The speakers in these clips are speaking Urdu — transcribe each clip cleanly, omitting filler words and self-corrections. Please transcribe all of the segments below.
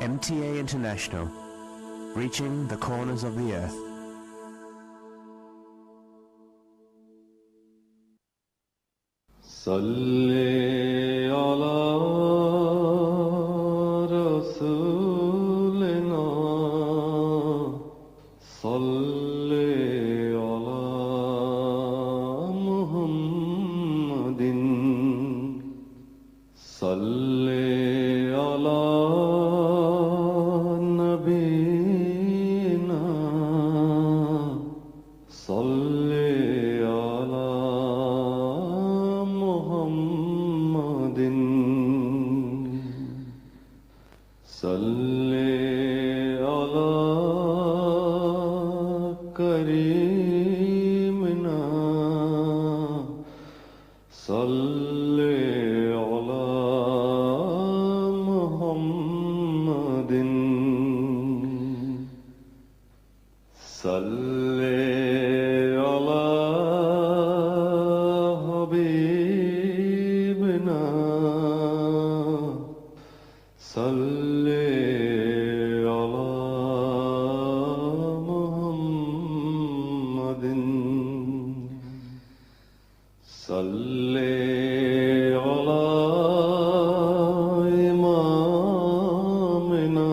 MTA International, reaching the corners of the earth. صلی علی رسولنا صلی علی محمد صلی علی نبینا صلی علی محمد صلی علی کریمنا صلی علی محمد صلی علی حبیبنا صلی علی محمد صلی علی امامنا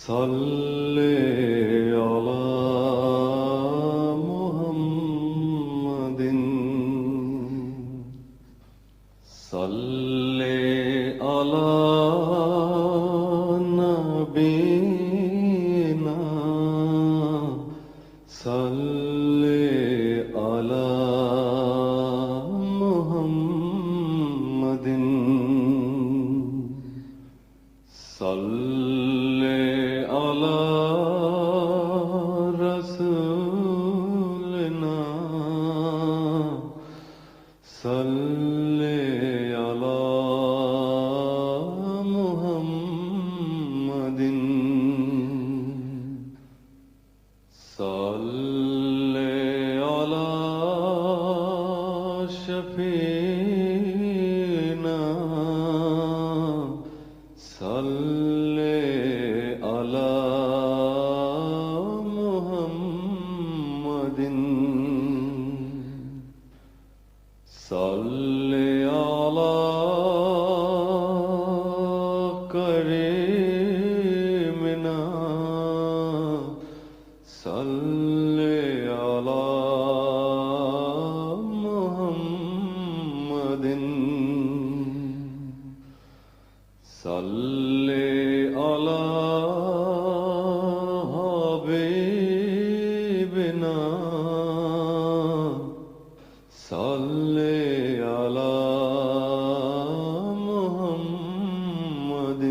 صلی علی محمد صلی علی نبینا صلی علی محمد صلی علی رسولنا صلی علی محمد صلی علی شفیعنا صلی علی محمد صلی علی کریمنا صلی علی محمد صلی علی حبیبنا صلی علی محمد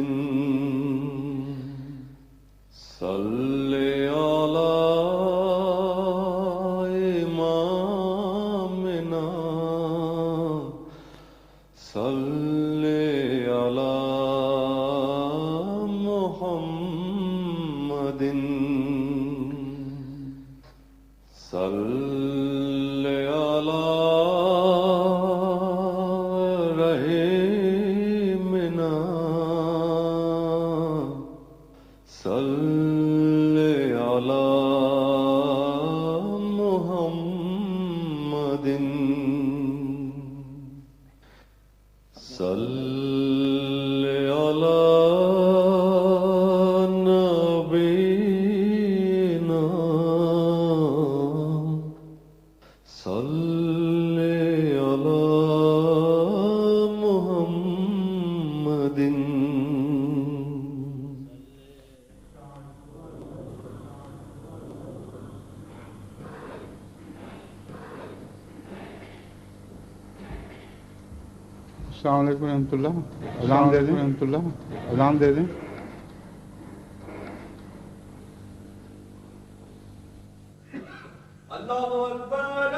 صلی علی امامنا صلی علی محمد صلی علی رحیمنا صلی علی محمد صلی علی نبینا صلی علی محمد السلام علیکم ورحمۃ اللہ. اذان دے دیں. اذان دے دیں. اللہ اکبر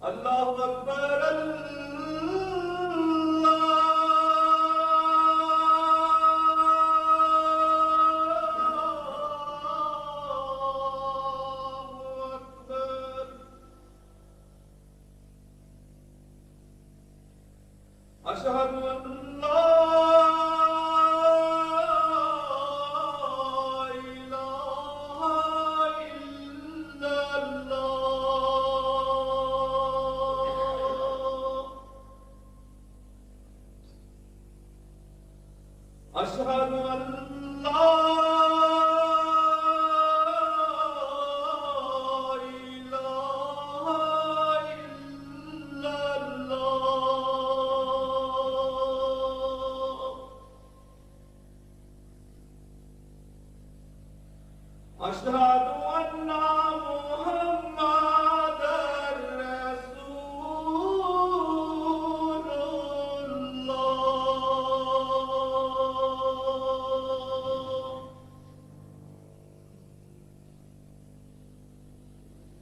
اللہ اکبر اللہ أشهد أن محمدا رسول الله.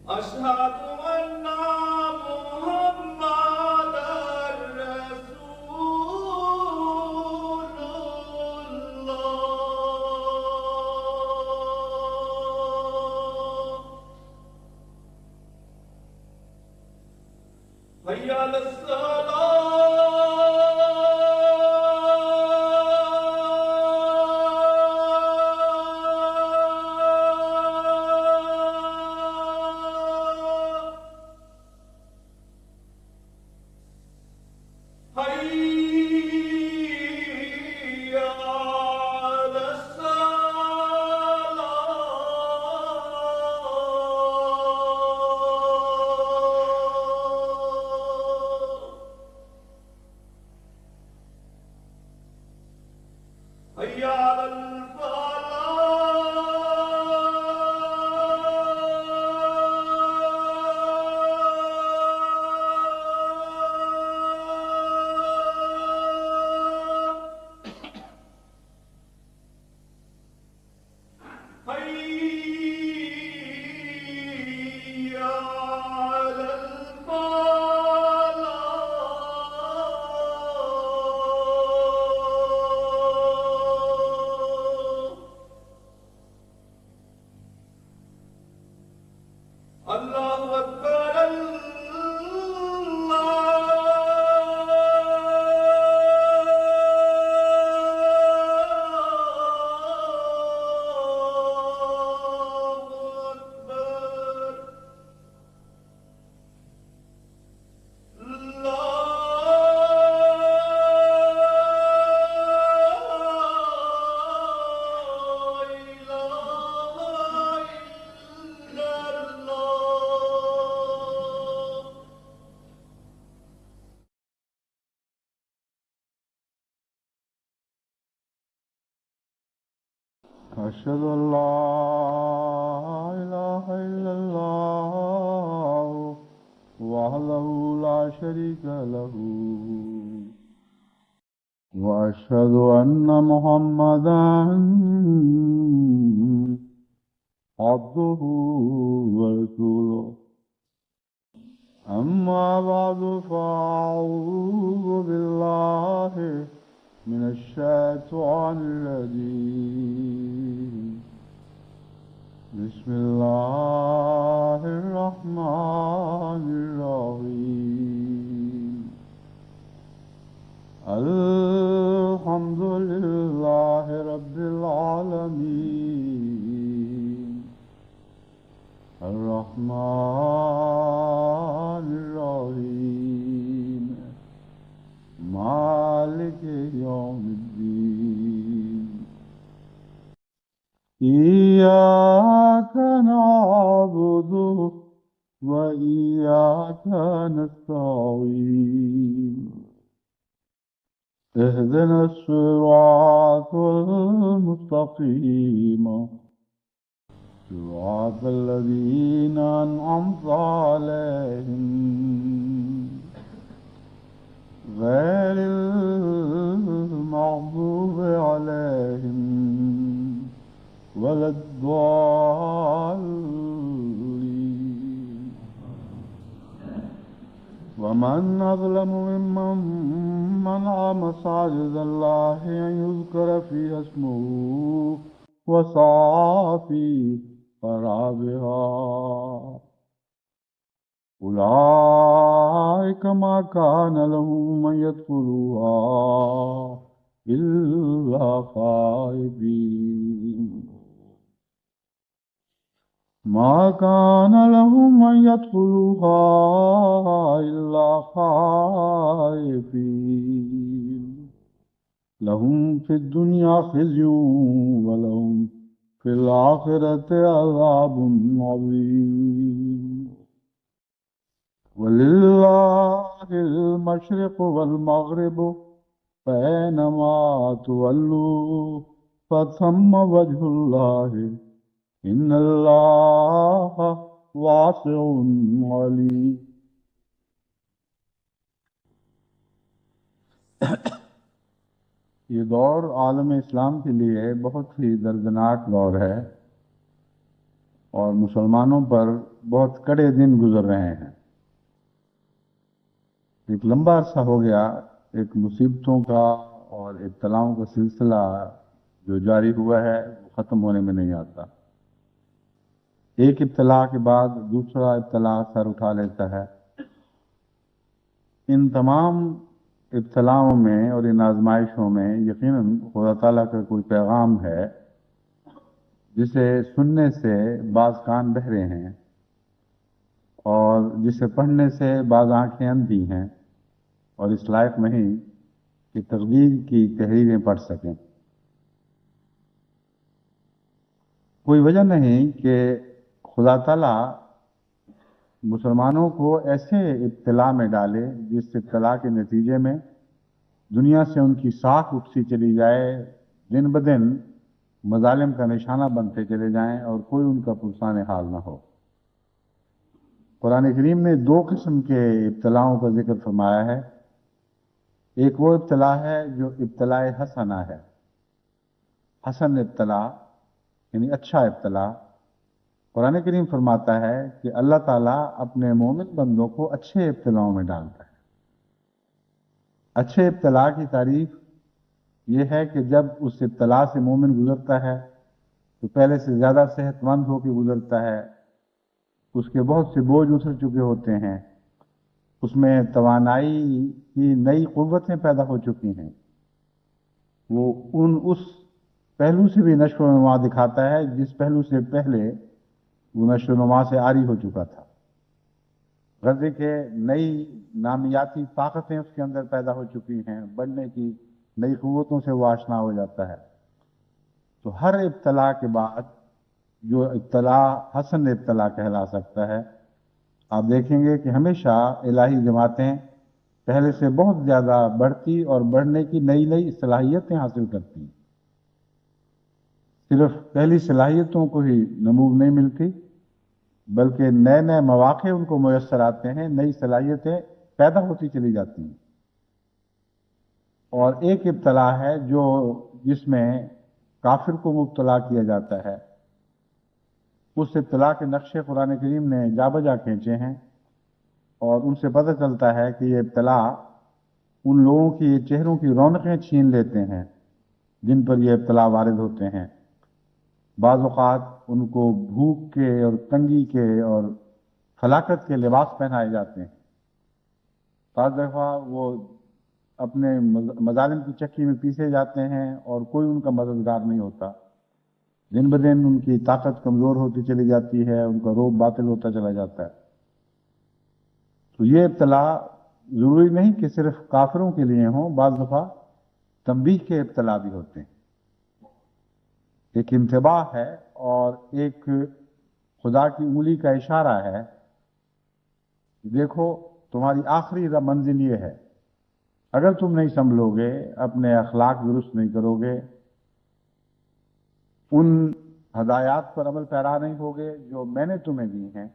أشهد أن محمدا رسول الله. حي على الصلاة. حي على الصلاة. حي على الفلاح. حي على الفلاح. الله أكبر الله أكبر. لا إله إلا الله. أشهد أن لا إله إلا الله وحده لا شريك له وأشهد أن محمدا عبده ورسوله. أما بعد فأعوذ بالله من الشيطان الرجيم. بسم الله الرحمن الرحيم. الحمد لله رب العالمين الرحمن الرحيم مالك يوم الدين. إياك نعبد وإياك نستعين. اهدنا الصراط المستقيم صراط الذين أنعمت عليهم غير المغضوب عليهم ولا الضالين. ومن أظلم ممن منع مساجد الله أن يذكر فيها اسمه وسعى في خرابها. أولئك ما كان لهم أن يدخلوها إلا خائفين. ما كان لهم أن يدخلوها إلا خائفين. لهم في الدنيا خزي ولهم في الآخرة عذاب عظيم. ولله المشرق والمغرب فأينما تولوا فثم وجه الله ان اللہ واسع علیم. یہ دور عالم اسلام کے لیے بہت ہی دردناک دور ہے اور مسلمانوں پر بہت کڑے دن گزر رہے ہیں. ایک لمبا عرصہ ہو گیا ایک مصیبتوں کا اور ابتلاؤں کا سلسلہ جو جاری ہوا ہے وہ ختم ہونے میں نہیں آتا. ایک ابتلا کے بعد دوسرا ابتلا سر اٹھا لیتا ہے. ان تمام ابتلاؤں میں اور ان آزمائشوں میں یقیناً خدا تعالیٰ کا کوئی پیغام ہے جسے سننے سے بعض کان بہرے ہیں اور جسے پڑھنے سے بعض آنکھیں اندھی ہیں اور اس لائق نہیں کہ تقدیر کی تحریریں پڑھ سکیں. کوئی وجہ نہیں کہ خدا تعالیٰ مسلمانوں کو ایسے ابتلا میں ڈالے جس ابتلا کے نتیجے میں دنیا سے ان کی ساکھ اٹھتی چلی جائے، دن بدن مظالم کا نشانہ بنتے چلے جائیں اور کوئی ان کا پرسان حال نہ ہو. قرآن کریم نے دو قسم کے ابتلاؤں کا ذکر فرمایا ہے. ایک وہ ابتلا ہے جو ابتلاء حسنہ ہے. حسن ابتلا یعنی اچھا ابتلا. قرآن کریم فرماتا ہے کہ اللہ تعالیٰ اپنے مومن بندوں کو اچھے ابتلاؤں میں ڈالتا ہے. اچھے ابتلا کی تعریف یہ ہے کہ جب اس ابتلا سے مومن گزرتا ہے تو پہلے سے زیادہ صحت مند ہو کے گزرتا ہے، اس کے بہت سے بوجھ اتر چکے ہوتے ہیں، اس میں توانائی کی نئی قوتیں پیدا ہو چکی ہیں، وہ اس پہلو سے بھی نشو و نما دکھاتا ہے جس پہلو سے پہلے وہ نشو و نما سے عاری ہو چکا تھا. غرض کہ نئی نامیاتی طاقتیں اس کے اندر پیدا ہو چکی ہیں، بڑھنے کی نئی قوتوں سے وہ آشنا ہو جاتا ہے. تو ہر ابتلا کے بعد جو ابتلا حسن ابتلا کہلا سکتا ہے، آپ دیکھیں گے کہ ہمیشہ الہی جماعتیں پہلے سے بہت زیادہ بڑھتی اور بڑھنے کی نئی نئی صلاحیتیں حاصل کرتی ہیں. صرف پہلی صلاحیتوں کو ہی نمود نہیں ملتی بلکہ نئے نئے مواقع ان کو میسر آتے ہیں، نئی صلاحیتیں پیدا ہوتی چلی جاتی ہیں. اور ایک ابتلا ہے جس میں کافر کو مبتلا کیا جاتا ہے. اس ابتلا کے نقشے قرآن کریم نے جا بجا کھینچے ہیں اور ان سے پتہ چلتا ہے کہ یہ ابتلا ان لوگوں کی چہروں کی رونقیں چھین لیتے ہیں جن پر یہ ابتلا وارد ہوتے ہیں. بعض اوقات ان کو بھوک کے اور تنگی کے اور فلاکت کے لباس پہنائے جاتے ہیں. بعض دفعہ وہ اپنے مظالم کی چکی میں پیسے جاتے ہیں اور کوئی ان کا مددگار نہیں ہوتا. دن بدن ان کی طاقت کمزور ہوتی چلی جاتی ہے، ان کا روب باطل ہوتا چلا جاتا ہے. تو یہ ابتلا ضروری نہیں کہ صرف کافروں کے لیے ہوں، بعض دفعہ تنبیہ کے ابتلا بھی ہوتے ہیں. ایک انتباہ ہے اور ایک خدا کی انگلی کا اشارہ ہے. دیکھو تمہاری آخری منزل یہ ہے، اگر تم نہیں سنبھلو گے، اپنے اخلاق درست نہیں کرو گے، ان ہدایات پر عمل پیرا نہیں ہوگے جو میں نے تمہیں دی ہیں،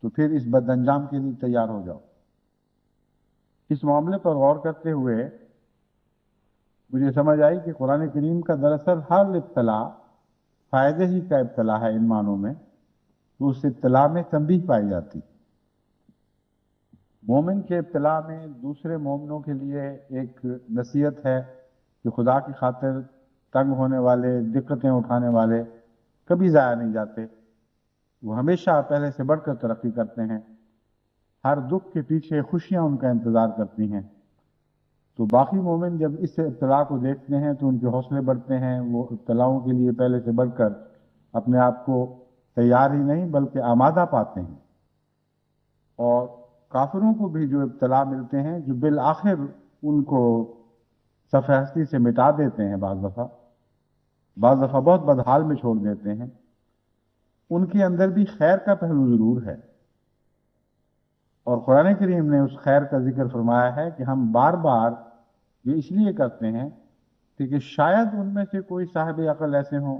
تو پھر اس بد انجام کے لیے تیار ہو جاؤ. اس معاملے پر غور کرتے ہوئے مجھے سمجھ آئی کہ قرآن کریم کا دراصل ہر ابتلا فائدے ہی کا ابتلا ہے. ان معنوں میں تو اس ابتلا میں تنبیہ پائی جاتی. مومن کے ابتلا میں دوسرے مومنوں کے لیے ایک نصیحت ہے کہ خدا کی خاطر تنگ ہونے والے، دقتیں اٹھانے والے کبھی ضائع نہیں جاتے، وہ ہمیشہ پہلے سے بڑھ کر ترقی کرتے ہیں. ہر دکھ کے پیچھے خوشیاں ان کا انتظار کرتی ہیں. تو باقی مومن جب اس ابتلا کو دیکھتے ہیں تو ان کے حوصلے بڑھتے ہیں، وہ ابتلاؤں کے لیے پہلے سے بڑھ کر اپنے آپ کو تیار ہی نہیں بلکہ آمادہ پاتے ہیں. اور کافروں کو بھی جو ابتلا ملتے ہیں جو بالآخر ان کو صفحہ ہستی سے مٹا دیتے ہیں، بعض دفعہ بہت بدحال میں چھوڑ دیتے ہیں، ان کے اندر بھی خیر کا پہلو ضرور ہے. اور قرآن کریم نے اس خیر کا ذکر فرمایا ہے کہ ہم بار بار یہ اس لیے کرتے ہیں کہ شاید ان میں سے کوئی صاحب عقل ایسے ہوں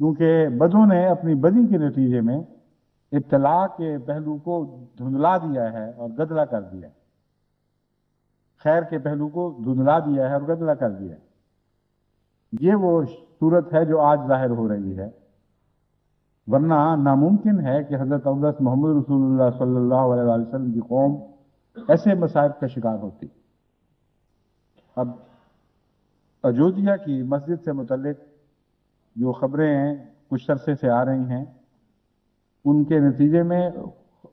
کیونکہ بدوں نے اپنی بدی کے نتیجے میں ابتلاء کے پہلو کو دھندلا دیا ہے اور گدلا کر دیا ہے، خیر کے پہلو کو دھندلا دیا ہے اور گدلا کر دیا ہے۔ یہ وہ صورت ہے جو آج ظاہر ہو رہی ہے، ورنہ ناممکن ہے کہ حضرت اقدس محمد رسول اللہ صلی اللہ علیہ وآلہ وسلم کی قوم ایسے مصائب کا شکار ہوتی۔ اب اجودھیا کی مسجد سے متعلق جو خبریں کچھ عرصے سے آ رہی ہیں، ان کے نتیجے میں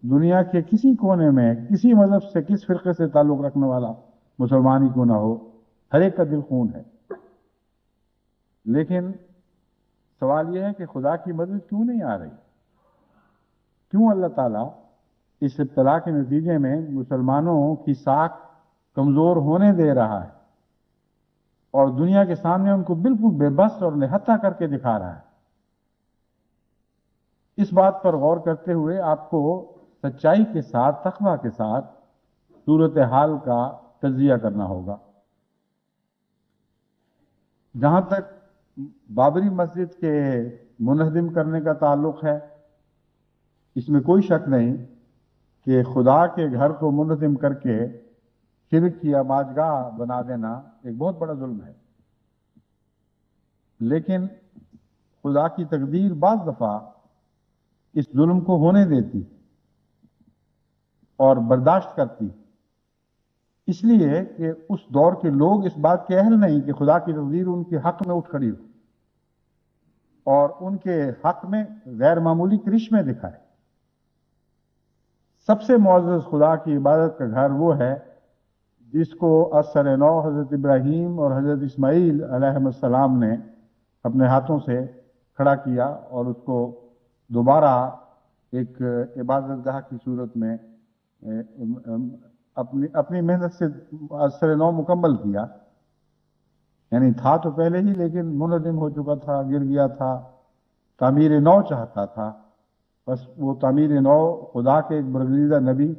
دنیا کے کسی کونے میں کسی مذہب سے، کس فرقے سے تعلق رکھنے والا مسلمان ہی کیوں نہ ہو، ہر ایک کا دل خون ہے۔ لیکن سوال یہ ہے کہ خدا کی مدد کیوں نہیں آ رہی؟ کیوں اللہ تعالیٰ اس ابتلاء کے نتیجے میں مسلمانوں کی ساکھ کمزور ہونے دے رہا ہے اور دنیا کے سامنے ان کو بالکل بے بس اور نہتھا کر کے دکھا رہا ہے؟ اس بات پر غور کرتے ہوئے آپ کو سچائی کے ساتھ، تقویٰ کے ساتھ صورتحال کا تجزیہ کرنا ہوگا۔ جہاں تک بابری مسجد کے منہدم کرنے کا تعلق ہے، اس میں کوئی شک نہیں کہ خدا کے گھر کو منہدم کر کے شرک کی آماجگاہ بنا دینا ایک بہت بڑا ظلم ہے، لیکن خدا کی تقدیر بعض دفعہ اس ظلم کو ہونے دیتی اور برداشت کرتی، اس لیے کہ اس دور کے لوگ اس بات کے اہل نہیں کہ خدا کی تقدیر ان کے حق میں اٹھ کھڑی ہو اور ان کے حق میں غیر معمولی کرشمے دکھائے۔ سب سے معزز خدا کی عبادت کا گھر وہ ہے جس کو اثر نو حضرت ابراہیم اور حضرت اسماعیل علیہ السلام نے اپنے ہاتھوں سے کھڑا کیا اور اس کو دوبارہ ایک عبادت گاہ کی صورت میں اپنی محنت سے اثر نو مکمل کیا۔ یعنی تھا تو پہلے ہی، لیکن منہدم ہو چکا تھا، گر گیا تھا، تعمیر نو چاہتا تھا۔ بس وہ تعمیر نو خدا کے ایک برگزیدہ نبی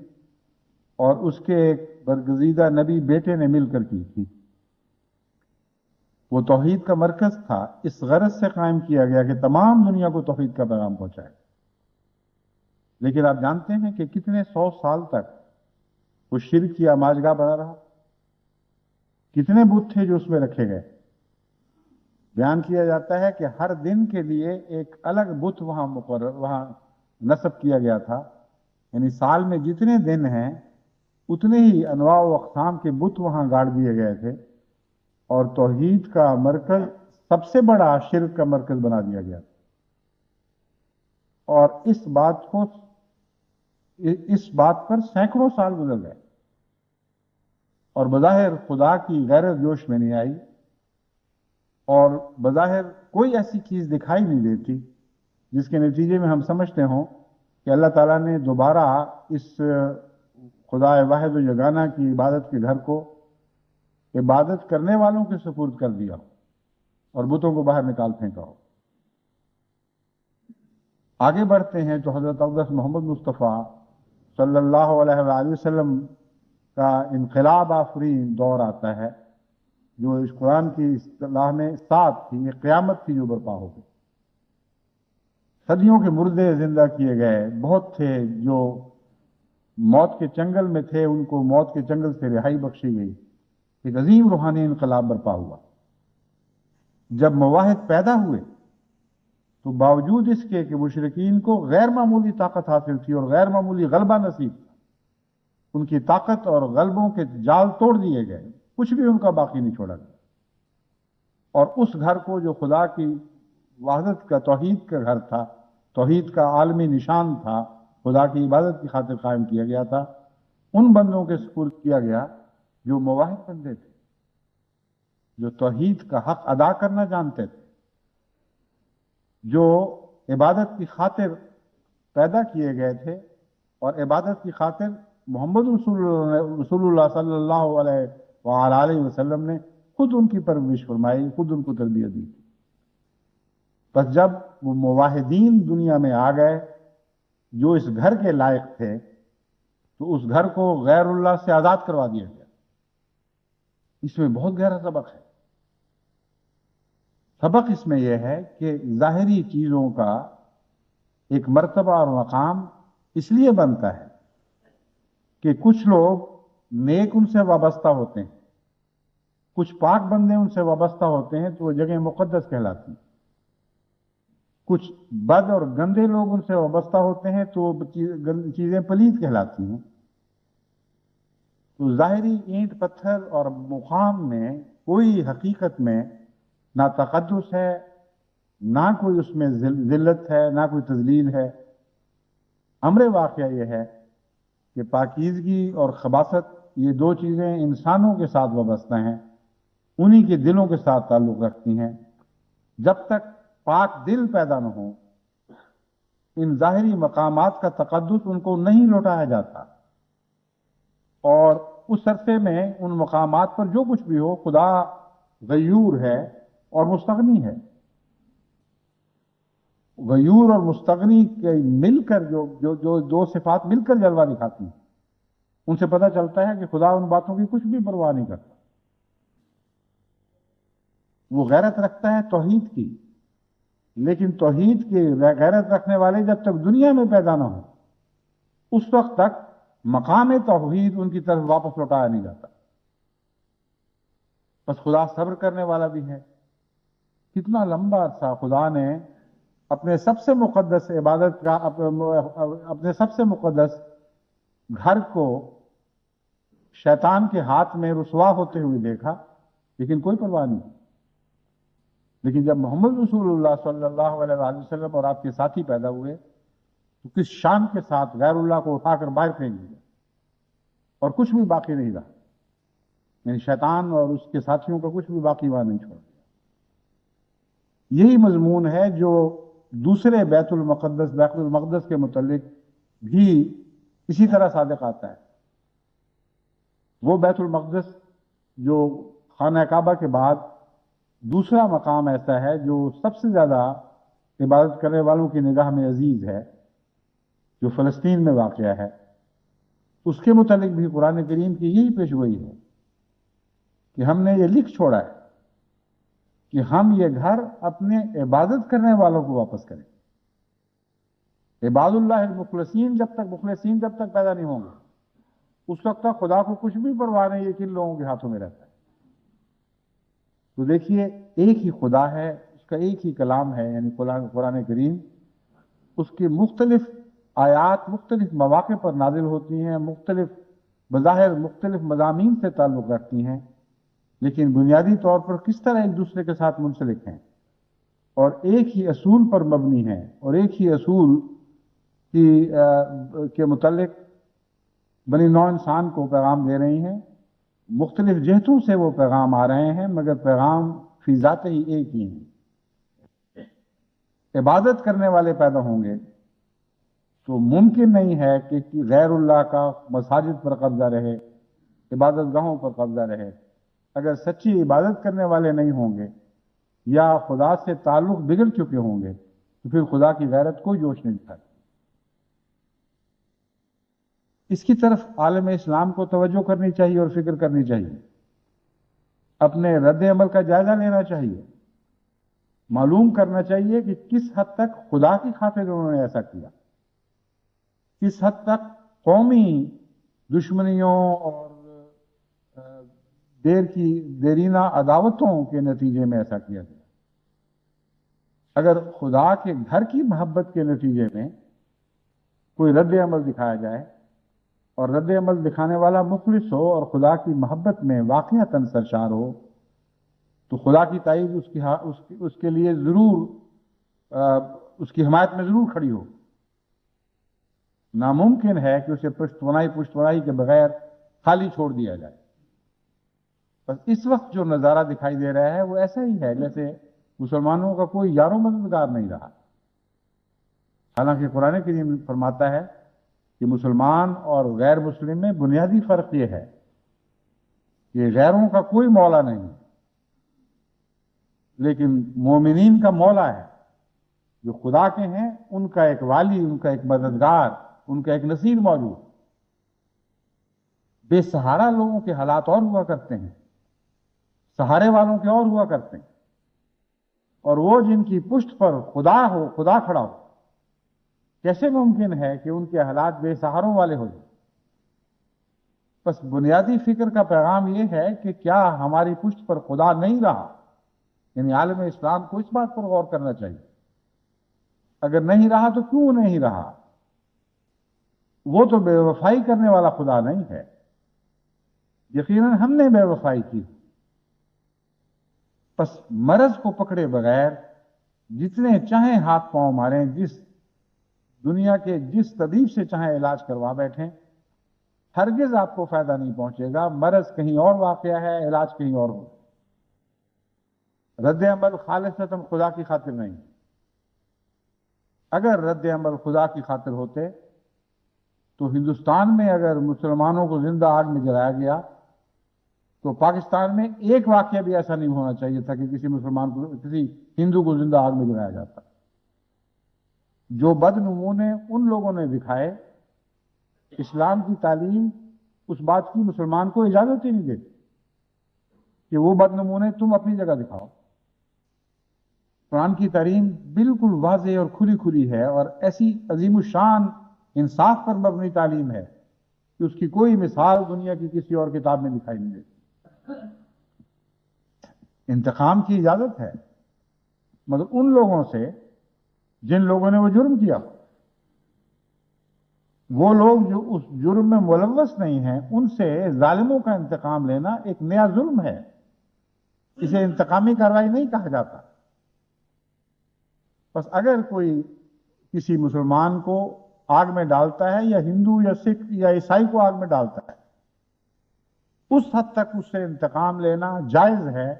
اور اس کے ایک برگزیدہ نبی بیٹے نے مل کر کی تھی۔ وہ توحید کا مرکز تھا، اس غرض سے قائم کیا گیا کہ تمام دنیا کو توحید کا پیغام پہنچائے۔ لیکن آپ جانتے ہیں کہ کتنے 100 سال تک وہ شرک کی آماجگاہ بنا رہا، کتنے بت تھے جو اس میں رکھے گئے۔ بیان کیا جاتا ہے کہ ہر دن کے لیے ایک الگ بت وہاں نصب کیا گیا تھا، یعنی سال میں جتنے دن ہیں اتنے ہی انواع و اقسام کے بت وہاں گاڑ دیے گئے تھے، اور توحید کا مرکز سب سے بڑا شرک کا مرکز بنا دیا گیا تھا۔ اور اس بات پر سینکڑوں سال گزر گئے اور بظاہر خدا کی غیرت جوش میں نہیں آئی، اور بظاہر کوئی ایسی چیز دکھائی نہیں دیتی جس کے نتیجے میں ہم سمجھتے ہوں کہ اللہ تعالیٰ نے دوبارہ اس خدا واحد و یگانہ کی عبادت کے گھر کو عبادت کرنے والوں کے سپرد کر دیا ہو اور بتوں کو باہر نکال پھینکا ہو۔ آگے بڑھتے ہیں تو حضرت اقدس محمد مصطفیٰ صلی اللہ علیہ وآلہ وسلم کا انقلاب آفرین دور آتا ہے، جو اس قرآن کی اصطلاح میں سات تھی، یہ قیامت تھی جو برپا ہو گئی۔ صدیوں کے مردے زندہ کیے گئے، بہت تھے جو موت کے چنگل میں تھے، ان کو موت کے چنگل سے رہائی بخشی گئی، ایک عظیم روحانی انقلاب برپا ہوا۔ جب مواحد پیدا ہوئے تو باوجود اس کے کہ مشرکین کو غیر معمولی طاقت حاصل تھی اور غیر معمولی غلبہ نصیب تھا، ان کی طاقت اور غلبوں کے جال توڑ دیے گئے، کچھ بھی ان کا باقی نہیں چھوڑا گیا، اور اس گھر کو جو خدا کی وحدت کا، توحید کا گھر تھا، توحید کا عالمی نشان تھا، خدا کی عبادت کی خاطر قائم کیا گیا تھا، ان بندوں کے سپرد کیا گیا جو مواحد بندے تھے، جو توحید کا حق ادا کرنا جانتے تھے، جو عبادت کی خاطر پیدا کیے گئے تھے اور عبادت کی خاطر محمد رسول اللہ صلی اللہ علیہ وآلہ وسلم نے خود ان کی پرورش فرمائی، خود ان کو تربیت دی۔ بس جب وہ مواحدین دنیا میں آ گئے جو اس گھر کے لائق تھے، تو اس گھر کو غیر اللہ سے آزاد کروا دیا گیا۔ اس میں بہت گہرا سبق ہے۔ سبق اس میں یہ ہے کہ ظاہری چیزوں کا ایک مرتبہ اور مقام اس لیے بنتا ہے کہ کچھ لوگ نیک ان سے وابستہ ہوتے ہیں، کچھ پاک بندے ان سے وابستہ ہوتے ہیں تو وہ جگہ مقدس کہلاتی ہیں، کچھ بد اور گندے لوگ ان سے وابستہ ہوتے ہیں تو وہ چیزیں پلید کہلاتی ہیں۔ تو ظاہری اینٹ پتھر اور مقام میں کوئی حقیقت میں نہ تقدس ہے، نہ کوئی اس میں ذلت ہے، نہ کوئی تذلیل ہے۔ امر واقعہ یہ ہے کہ پاکیزگی اور خباثت یہ دو چیزیں انسانوں کے ساتھ وابستہ ہیں، انہی کے دلوں کے ساتھ تعلق رکھتی ہیں۔ جب تک پاک دل پیدا نہ ہو، ان ظاہری مقامات کا تقدس ان کو نہیں لوٹایا جاتا، اور اس عرصے میں ان مقامات پر جو کچھ بھی ہو خدا غیور ہے اور مستغنی ہے۔ غیور اور مستغنی کے مل کر جو دو صفات مل کر جلوہ دکھاتی ہیں، ان سے پتہ چلتا ہے کہ خدا ان باتوں کی کچھ بھی پرواہ نہیں کرتا۔ وہ غیرت رکھتا ہے توحید کی، لیکن توحید کی غیرت رکھنے والے جب تک دنیا میں پیدا نہ ہو اس وقت تک مقام توحید ان کی طرف واپس لوٹایا نہیں جاتا۔ بس خدا صبر کرنے والا بھی ہے۔ کتنا لمبا عرصہ خدا نے اپنے سب سے مقدس عبادت کا اپنے سب سے مقدس گھر کو شیطان کے ہاتھ میں رسوا ہوتے ہوئے دیکھا، لیکن کوئی پرواہ نہیں۔ لیکن جب محمد رسول اللہ صلی اللہ علیہ وآلہ وسلم اور آپ کے ساتھی پیدا ہوئے تو کس شان کے ساتھ غیر اللہ کو اٹھا کر باہر پھینک دیا اور کچھ بھی باقی نہیں رہا، یعنی شیطان اور اس کے ساتھیوں کا کچھ بھی باقی وہاں نہیں چھوڑ دیا۔ یہی مضمون ہے جو دوسرے بیت المقدس کے متعلق بھی اسی طرح صادق آتا ہے۔ وہ بیت المقدس جو خانہ کعبہ کے بعد دوسرا مقام ایسا ہے جو سب سے زیادہ عبادت کرنے والوں کی نگاہ میں عزیز ہے، جو فلسطین میں واقع ہے، اس کے متعلق بھی قرآن کریم کی یہی پیشگوئی ہے کہ ہم نے یہ لکھ چھوڑا ہے کہ ہم یہ گھر اپنے عبادت کرنے والوں کو واپس کریں۔ عباد اللہ المخلصین جب تک پیدا نہیں ہوں گے اس وقت تک خدا کو کچھ بھی پرواہ نہیں ہے کن لوگوں کے ہاتھوں میں رہتا ہے۔ تو دیکھیے ایک ہی خدا ہے، اس کا ایک ہی کلام ہے، یعنی قرآن کریم، اس کی مختلف آیات مختلف مواقع پر نازل ہوتی ہیں، مختلف بظاہر مختلف مضامین سے تعلق رکھتی ہیں، لیکن بنیادی طور پر کس طرح ایک دوسرے کے ساتھ منسلک ہیں اور ایک ہی اصول پر مبنی ہیں، اور ایک ہی اصول کے متعلق بنی نوع انسان کو پیغام دے رہی ہیں۔ مختلف جہتوں سے وہ پیغام آ رہے ہیں، مگر پیغام فی ذات ہی ایک ہی ہیں۔ عبادت کرنے والے پیدا ہوں گے تو ممکن نہیں ہے کہ غیر اللہ کا مساجد پر قبضہ رہے، عبادت گاہوں پر قبضہ رہے۔ اگر سچی عبادت کرنے والے نہیں ہوں گے یا خدا سے تعلق بگڑ چکے ہوں گے تو پھر خدا کی غیرت کوئی جوش نہیں دکھاتی۔ اس کی طرف عالم اسلام کو توجہ کرنی چاہیے اور فکر کرنی چاہیے، اپنے رد عمل کا جائزہ لینا چاہیے، معلوم کرنا چاہیے کہ کس حد تک خدا کی خاطر انہوں نے ایسا کیا، کس حد تک قومی دشمنیوں اور دیرینہ عداوتوں کے نتیجے میں ایسا کیا گیا۔ اگر خدا کے گھر کی محبت کے نتیجے میں کوئی رد عمل دکھایا جائے اور رد عمل دکھانے والا مخلص ہو اور خدا کی محبت میں واقعتاً سرشار ہو تو خدا کی تائید اس کے لیے ضرور اس کی حمایت میں ضرور کھڑی ہو۔ ناممکن ہے کہ اسے پشت پناہی کے بغیر خالی چھوڑ دیا جائے۔ بس اس وقت جو نظارہ دکھائی دے رہا ہے وہ ایسا ہی ہے جیسے مسلمانوں کا کوئی یار و مددگار نہیں رہا، حالانکہ قرآن کریم فرماتا ہے کہ مسلمان اور غیر مسلم میں بنیادی فرق یہ ہے کہ غیروں کا کوئی مولا نہیں، لیکن مومنین کا مولا ہے، جو خدا کے ہیں ان کا ایک والی، ان کا ایک مددگار، ان کا ایک نصیر موجود۔ بے سہارا لوگوں کے حالات اور ہوا کرتے ہیں، سہارے والوں کے اور ہوا کرتے ہیں۔ اور وہ جن کی پشت پر خدا کھڑا ہو، کیسے ممکن ہے کہ ان کے حالات بے سہاروں والے ہو جائیں؟ بس بنیادی فکر کا پیغام یہ ہے کہ کیا ہماری پشت پر خدا نہیں رہا؟ یعنی عالم اسلام کو اس بات پر غور کرنا چاہیے، اگر نہیں رہا تو کیوں نہیں رہا؟ وہ تو بے وفائی کرنے والا خدا نہیں ہے، یقیناً ہم نے بے وفائی کی۔ بس مرض کو پکڑے بغیر جتنے چاہیں ہاتھ پاؤں ماریں، جس دنیا کے جس طبیب سے چاہیں علاج کروا بیٹھیں، ہرگز آپ کو فائدہ نہیں پہنچے گا۔ مرض کہیں اور واقع ہے، علاج کہیں اور ہو۔ رد عمل خالصتاً خدا کی خاطر نہیں۔ اگر رد عمل خدا کی خاطر ہوتے تو ہندوستان میں اگر مسلمانوں کو زندہ آگ میں جلایا گیا تو پاکستان میں ایک واقعہ بھی ایسا نہیں ہونا چاہیے تھا کہ کسی ہندو کو زندہ آگ میں جلایا جاتا۔ جو بد نمونے ان لوگوں نے دکھائے، اسلام کی تعلیم اس بات کی مسلمان کو اجازت ہی نہیں دیتی کہ وہ بد نمونے تم اپنی جگہ دکھاؤ۔ قرآن کی تعلیم بالکل واضح اور کھلی ہے، اور ایسی عظیم الشان انصاف پر مبنی تعلیم ہے کہ اس کی کوئی مثال دنیا کی کسی اور کتاب میں دکھائی نہیں دیتی۔ انتقام کی اجازت ہے، مگر ان لوگوں سے جن لوگوں نے وہ جرم کیا۔ وہ لوگ جو اس جرم میں ملوث نہیں ہیں، ان سے ظالموں کا انتقام لینا ایک نیا ظلم ہے۔ اسے انتقامی کارروائی نہیں کہا جاتا۔ بس اگر کوئی کسی مسلمان کو آگ میں ڈالتا ہے، یا ہندو یا سکھ یا عیسائی کو آگ میں ڈالتا ہے، اس حد تک اس سے انتقام لینا جائز ہے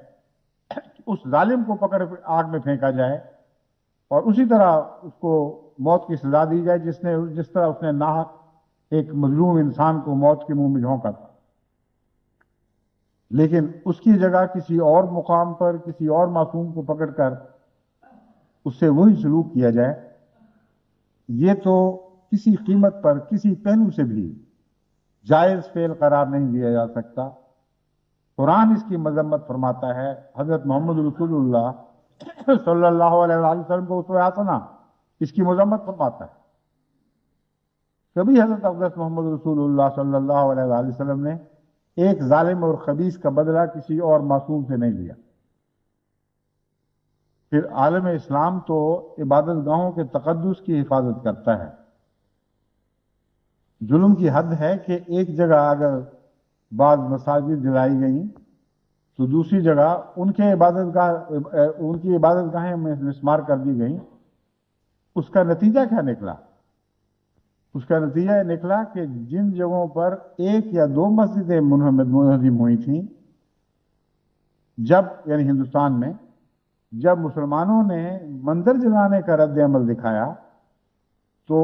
کہ اس ظالم کو پکڑ آگ میں پھینکا جائے اور اسی طرح اس کو موت کی سزا دی جائے جس طرح اس نے ناحق ایک مظلوم انسان کو موت کے منہ میں جھونکا تھا۔ لیکن اس کی جگہ کسی اور مقام پر کسی اور معصوم کو پکڑ کر اس سے وہی سلوک کیا جائے، یہ تو کسی قیمت پر کسی پہلو سے بھی جائز فعل قرار نہیں دیا جا سکتا۔ قرآن اس کی مذمت فرماتا ہے، حضرت محمد رسول اللہ صلی اللہ علیہ وسلم کو اسوہ حسنہ اس کی مذمت فرماتا ہے۔ کبھی حضرت اقدس محمد رسول اللہ صلی اللہ علیہ وسلم نے ایک ظالم اور خبیث کا بدلہ کسی اور معصوم سے نہیں لیا۔ پھر عالم اسلام تو عبادت گاہوں کے تقدس کی حفاظت کرتا ہے۔ ظلم کی حد ہے کہ ایک جگہ اگر بعض مساجد جلائی گئیں تو دوسری جگہ ان کی عبادت گاہیں مسمار کر دی گئیں۔ اس کا نتیجہ کیا نکلا؟ اس کا نتیجہ یہ نکلا کہ جن جگہوں پر ایک یا دو مسجدیں منہدم ہوئی تھیں، یعنی ہندوستان میں جب مسلمانوں نے مندر جلانے کا رد عمل دکھایا تو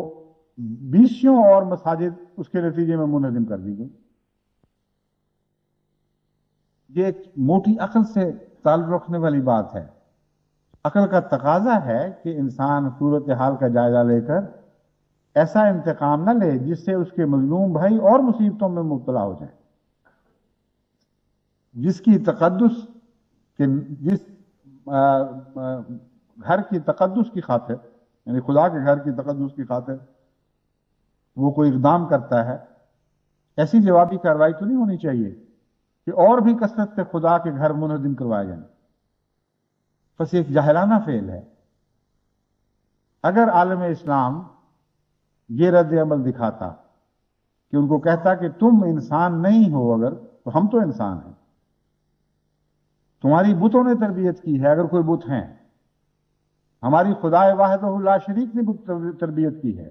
20 اور مساجد اس کے نتیجے میں منہدم کر دی گئی۔ یہ ایک موٹی عقل سے تعلق رکھنے والی بات ہے۔ عقل کا تقاضا ہے کہ انسان صورتحال کا جائزہ لے کر ایسا انتقام نہ لے جس سے اس کے مظلوم بھائی اور مصیبتوں میں مبتلا ہو جائیں۔ جس گھر کی تقدس کی خاطر، یعنی خدا کے گھر کی تقدس کی خاطر وہ کوئی اقدام کرتا ہے، ایسی جوابی کارروائی تو نہیں ہونی چاہیے کہ اور بھی کثرت سے خدا کے گھر منہدم کروائے جائیں۔ بس ایک جاہلانہ فعل ہے۔ اگر عالم اسلام یہ رد عمل دکھاتا کہ ان کو کہتا کہ تم انسان نہیں ہو اگر، تو ہم تو انسان ہیں، تمہاری بتوں نے تربیت کی ہے اگر کوئی بت ہیں، ہماری خدا واحدہ لا شریک نے تربیت کی ہے،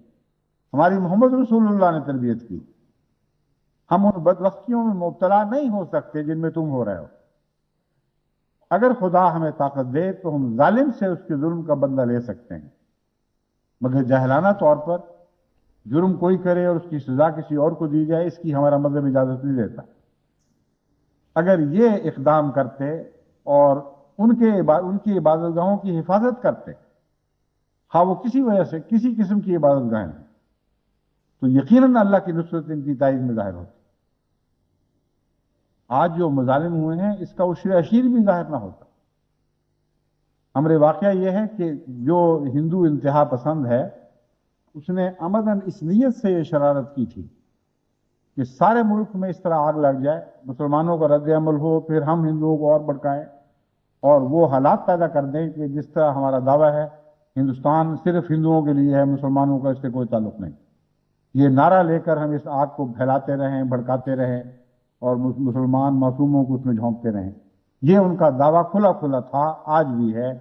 ہماری محمد رسول اللہ نے تربیت کی، ہم ان بدبختیوں میں مبتلا نہیں ہو سکتے جن میں تم ہو رہے ہو۔ اگر خدا ہمیں طاقت دے تو ہم ظالم سے اس کے ظلم کا بدلہ لے سکتے ہیں، مگر جاہلانہ طور پر جرم کوئی کرے اور اس کی سزا کسی اور کو دی جائے، اس کی ہمارا مذہب اجازت نہیں دیتا۔ اگر یہ اقدام کرتے اور ان کی عبادت گاہوں کی حفاظت کرتے، خواہ وہ کسی وجہ سے کسی قسم کی عبادت گاہیں ہیں، تو یقیناً اللہ کی نصرت ان کی تائید میں ظاہر ہوتی۔ آج جو مظالم ہوئے ہیں اس کا عشر عشیر بھی ظاہر نہ ہوتا۔ امر واقعہ یہ ہے کہ جو ہندو انتہا پسند ہے اس نے عمداً اس نیت سے یہ شرارت کی تھی کہ سارے ملک میں اس طرح آگ لگ جائے، مسلمانوں کا رد عمل ہو، پھر ہم ہندوؤں کو اور بھڑکائیں اور وہ حالات پیدا کر دیں کہ جس طرح ہمارا دعویٰ ہے ہندوستان صرف ہندوؤں کے لیے ہے، مسلمانوں کا اس سے کوئی تعلق نہیں، یہ نعرہ لے کر ہم اس آگ کو پھیلاتے رہیں، بھڑکاتے رہیں اور مسلمان معصوموں کو اس میں جھونکتے رہیں۔ یہ ان کا دعویٰ کھلا کھلا تھا، آج بھی ہے،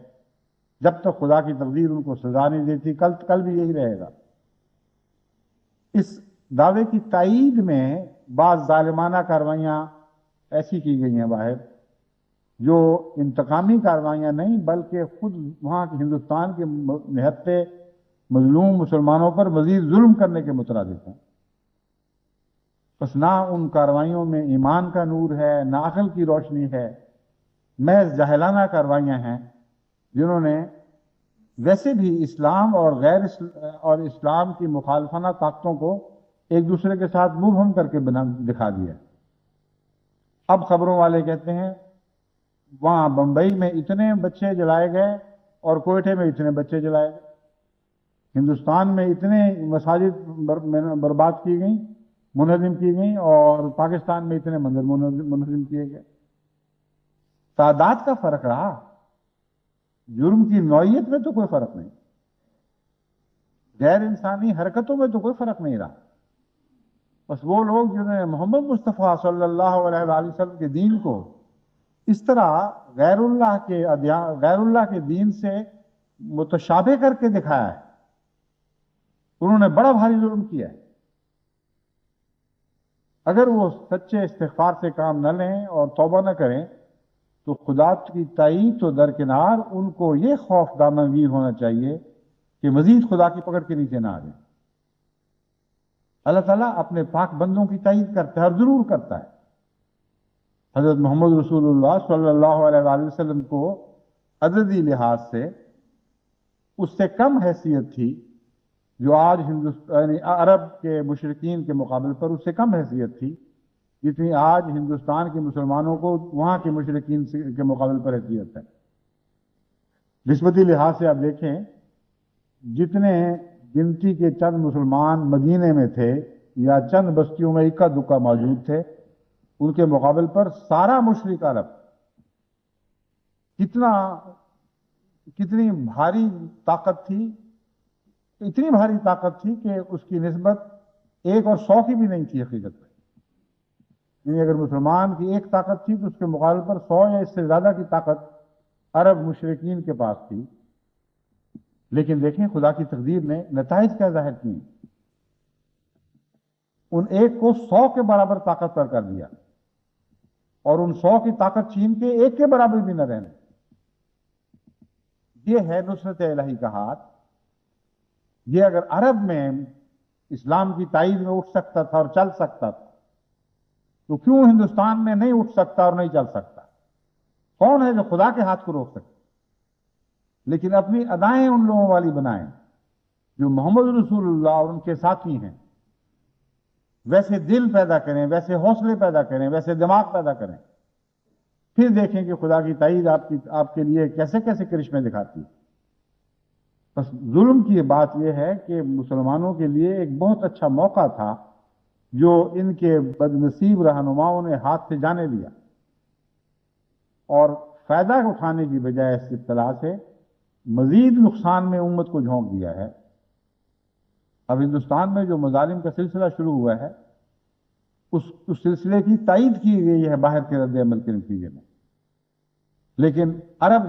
جب تک خدا کی تقدیر ان کو سزا نہیں دیتی، کل بھی یہی رہے گا۔ اس دعوے کی تائید میں بعض ظالمانہ کاروائیاں ایسی کی گئی ہیں باہر جو انتقامی کاروائیاں نہیں بلکہ خود وہاں کے ہندوستان کے نہتے مظلوم مسلمانوں پر مزید ظلم کرنے کے مترادف ہیں۔ بس نہ ان کاروائیوں میں ایمان کا نور ہے، نہ عقل کی روشنی ہے، محض جاہلانہ کاروائیاں ہیں جنہوں نے ویسے بھی اسلام اور اسلام کی مخالفانہ طاقتوں کو ایک دوسرے کے ساتھ مبہم کر کے دکھا دیا۔ اب خبروں والے کہتے ہیں وہاں بمبئی میں اتنے بچے جلائے گئے اور کوئٹے میں اتنے بچے جلائے گئے، ہندوستان میں اتنے مساجد برباد کی گئیں، منہدم کی گئیں، اور پاکستان میں اتنے مندر منہدم کیے گئے۔ تعداد کا فرق رہا، جرم کی نوعیت میں تو کوئی فرق نہیں، غیر انسانی حرکتوں میں تو کوئی فرق نہیں رہا۔ بس وہ لوگ جنہوں نے محمد مصطفیٰ صلی اللہ علیہ وآلہ وسلم کے دین کو اس طرح غیر اللہ کے دین سے متشابہ کر کے دکھایا ہے، انہوں نے بڑا بھاری ظلم کیا ہے۔ اگر وہ سچے استغفار سے کام نہ لیں اور توبہ نہ کریں تو خدا کی تائید تو درکنار، ان کو یہ خوف دامنگیر ہونا چاہیے کہ مزید خدا کی پکڑ کے نیچے نہ آ جائیں۔ اللہ تعالیٰ اپنے پاک بندوں کی تائید کرتا ہے اور ضرور کرتا ہے۔ حضرت محمد رسول اللہ صلی اللہ علیہ وآلہ وسلم کو عددی لحاظ سے اس سے کم حیثیت تھی جو آج یعنی عرب کے مشرکین کے مقابل پر اس سے کم حیثیت تھی جتنی آج ہندوستان کے مسلمانوں کو وہاں کے مشرکین کے مقابل پر حیثیت ہے۔ نسبتی لحاظ سے آپ دیکھیں جتنے گنتی کے چند مسلمان مدینے میں تھے یا چند بستیوں میں اکا دکا موجود تھے، ان کے مقابل پر سارا مشرک عرب کتنی بھاری طاقت تھی، اتنی بھاری طاقت تھی کہ اس کی نسبت 1 اور 100 کی بھی نہیں تھی حقیقت میں۔ یعنی اگر مسلمان کی 1 طاقت تھی تو اس کے مقابل پر 100 یا اس سے زیادہ کی طاقت عرب مشرکین کے پاس تھی۔ لیکن دیکھیں خدا کی تقدیر نے نتائج کیا ظاہر کیے، ان 1 کو 100 کے برابر طاقت پر کر دیا اور ان 100 کی طاقت چھین کے 1 کے برابر بھی نہ رہنے۔ یہ ہے نصرت الہی کا ہاتھ۔ یہ اگر عرب میں اسلام کی تائید میں اٹھ سکتا تھا اور چل سکتا تھا تو کیوں ہندوستان میں نہیں اٹھ سکتا اور نہیں چل سکتا؟ کون ہے جو خدا کے ہاتھ کو روک سکتا؟ لیکن اپنی ادائیں ان لوگوں والی بنائیں جو محمد رسول اللہ اور ان کے ساتھی ہیں، ویسے دل پیدا کریں، ویسے حوصلے پیدا کریں، ویسے دماغ پیدا کریں، پھر دیکھیں کہ خدا کی تائید آپ کے لیے کیسے کیسے کرشمے دکھاتی ہے۔ بس ظلم کی بات یہ ہے کہ مسلمانوں کے لیے ایک بہت اچھا موقع تھا جو ان کے بدنصیب رہنماؤں نے ہاتھ سے جانے لیا اور فائدہ اٹھانے کی بجائے اس اطلاع سے مزید نقصان میں امت کو جھونک دیا ہے۔ اب ہندوستان میں جو مظالم کا سلسلہ شروع ہوا ہے اس سلسلے کی تائید کی گئی ہے باہر کے رد عمل کے نتیجے میں، لیکن عرب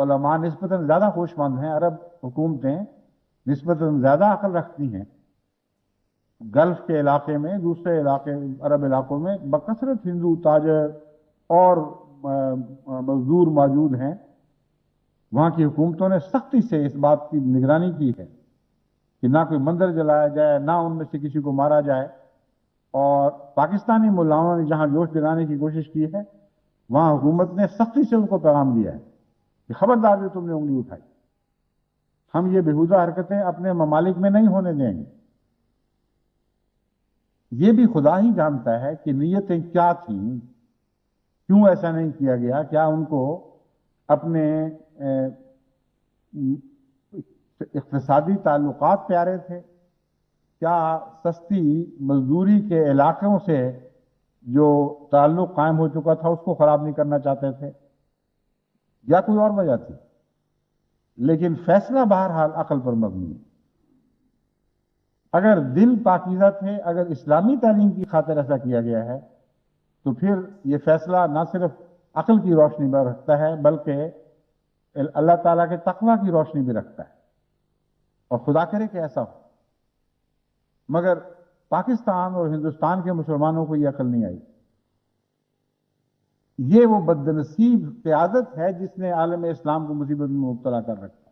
علماء نسبتاً زیادہ ہوش مند ہیں، عرب حکومتیں نسبتاً زیادہ عقل رکھتی ہیں۔ گلف کے علاقے میں، دوسرے عرب علاقوں میں بکثرت ہندو تاجر اور مزدور موجود ہیں۔ وہاں کی حکومتوں نے سختی سے اس بات کی نگرانی کی ہے کہ نہ کوئی مندر جلایا جائے، نہ ان میں سے کسی کو مارا جائے، اور پاکستانی ملاؤں نے جہاں جوش دلانے کی کوشش کی ہے وہاں حکومت نے سختی سے ان کو پیغام دیا ہے کہ خبردار جو تم نے انگلی اٹھائی، ہم یہ بےہودہ حرکتیں اپنے ممالک میں نہیں ہونے دیں گے۔ یہ بھی خدا ہی جانتا ہے کہ نیتیں کیا تھیں، کیوں ایسا نہیں کیا گیا، کیا ان کو اپنے اقتصادی تعلقات پیارے تھے؟ کیا سستی مزدوری کے علاقوں سے جو تعلق قائم ہو چکا تھا اس کو خراب نہیں کرنا چاہتے تھے؟ یا کوئی اور وجہ تھی؟ لیکن فیصلہ بہرحال عقل پر مبنی ہے۔ اگر دل پاکیزہ تھے، اگر اسلامی تعلیم کی خاطر ایسا کیا گیا ہے، تو پھر یہ فیصلہ نہ صرف عقل کی روشنی میں رکھتا ہے بلکہ اللہ تعالیٰ کے تقویٰ کی روشنی بھی رکھتا ہے، اور خدا کرے کہ ایسا ہو۔ مگر پاکستان اور ہندوستان کے مسلمانوں کو یہ عقل نہیں آئی۔ یہ وہ بدنصیب قیادت ہے جس نے عالم اسلام کو مصیبت میں مبتلا کر رکھا۔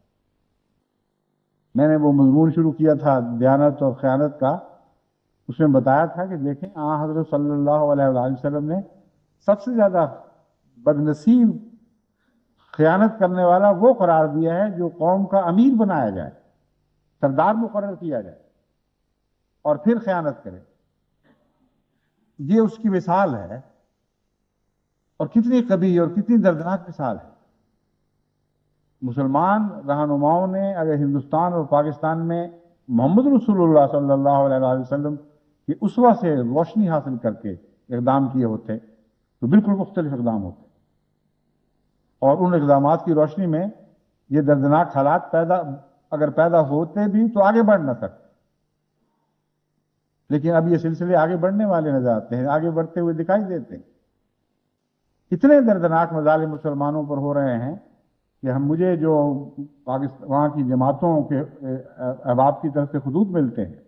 میں نے وہ مضمون شروع کیا تھا دیانت اور خیانت کا، اس میں بتایا تھا کہ دیکھیں حضرت صلی اللہ علیہ وآلہ وسلم نے سب سے زیادہ بدنصیب خیانت کرنے والا وہ قرار دیا ہے جو قوم کا امیر بنایا جائے، سردار مقرر کیا جائے اور پھر خیانت کرے۔ یہ اس کی مثال ہے، اور کتنی قبیح اور کتنی دردناک مثال ہے۔ مسلمان رہنماؤں نے اگر ہندوستان اور پاکستان میں محمد رسول اللہ صلی اللہ علیہ وآلہ وسلم کی اسوہ سے روشنی حاصل کر کے اقدام کیے ہوتے تو بالکل مختلف اقدام ہوتے، اور ان اقدامات کی روشنی میں یہ دردناک حالات اگر پیدا ہوتے بھی تو آگے بڑھ نہ سکتے۔ لیکن اب یہ سلسلے آگے بڑھنے والے نظر آتے ہیں، آگے بڑھتے ہوئے دکھائی دیتے ہیں۔ اتنے دردناک مظالم مسلمانوں پر ہو رہے ہیں کہ مجھے جو وہاں کی جماعتوں کے احباب کی طرف سے خطوط ملتے ہیں،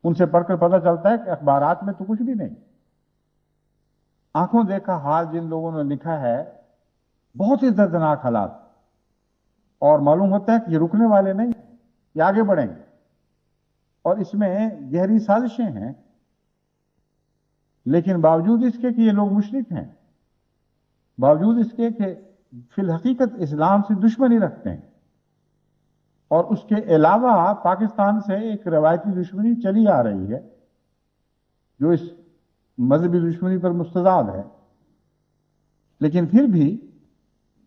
ان سے پڑھ کر پتہ چلتا ہے کہ اخبارات میں تو کچھ بھی نہیں، آنکھوں دیکھا حال جن لوگوں نے لکھا ہے، بہت ہی دردناک حالات، اور معلوم ہوتا ہے کہ یہ رکنے والے نہیں، یہ آگے بڑھیں گے، اور اس میں گہری سازشیں ہیں۔ لیکن باوجود اس کے کہ یہ لوگ مشرک ہیں، باوجود اس کے کہ فی الحقیقت اسلام سے دشمنی رکھتے ہیں، اور اس کے علاوہ پاکستان سے ایک روایتی دشمنی چلی آ رہی ہے جو اس مذہبی دشمنی پر مستضاد ہے، لیکن پھر بھی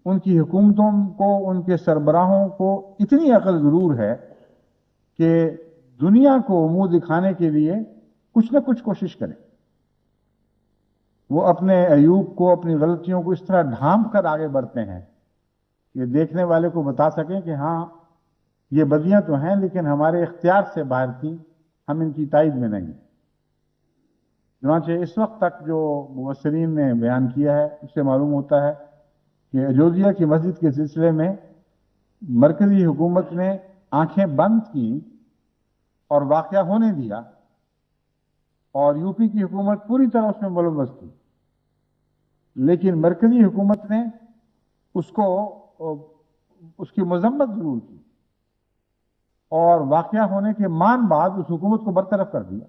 ان کی حکومتوں کو، ان کے سربراہوں کو اتنی عقل ضرور ہے کہ دنیا کو منہ دکھانے کے لیے کچھ نہ کچھ کوشش کریں۔ وہ اپنے عیوب کو، اپنی غلطیوں کو اس طرح ڈھانپ کر آگے بڑھتے ہیں کہ دیکھنے والے کو بتا سکیں کہ ہاں یہ بدیاں تو ہیں لیکن ہمارے اختیار سے باہر تھیں، ہم ان کی تائید میں نہیں ہیں۔ چنانچہ اس وقت تک جو مبصرین نے بیان کیا ہے اس سے معلوم ہوتا ہے کہ اجودھیا کی مسجد کے سلسلے میں مرکزی حکومت نے آنکھیں بند کی اور واقعہ ہونے دیا، اور یو پی کی حکومت پوری طرح اس میں ملوث تھی، لیکن مرکزی حکومت نے اس کی مذمت ضرور کی، اور واقعہ ہونے کے مان بعد اس حکومت کو برطرف کر دیا۔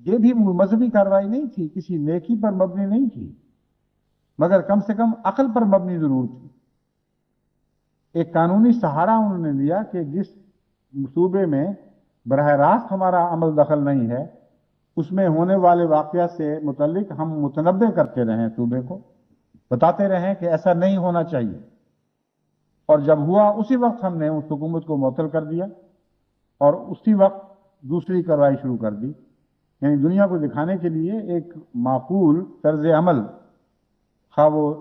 یہ بھی مذہبی کارروائی نہیں تھی، کسی نیکی پر مبنی نہیں تھی، مگر کم سے کم عقل پر مبنی ضرور تھی۔ ایک قانونی سہارا انہوں نے لیا کہ جس صوبے میں براہ راست ہمارا عمل دخل نہیں ہے، اس میں ہونے والے واقعہ سے متعلق ہم متنبع کرتے رہیں، صوبے کو بتاتے رہیں کہ ایسا نہیں ہونا چاہیے، اور جب ہوا اسی وقت ہم نے اس حکومت کو معطل کر دیا اور اسی وقت دوسری کارروائی شروع کر دی، یعنی دنیا کو دکھانے کے لیے ایک معقول طرز عمل، خواہ وہ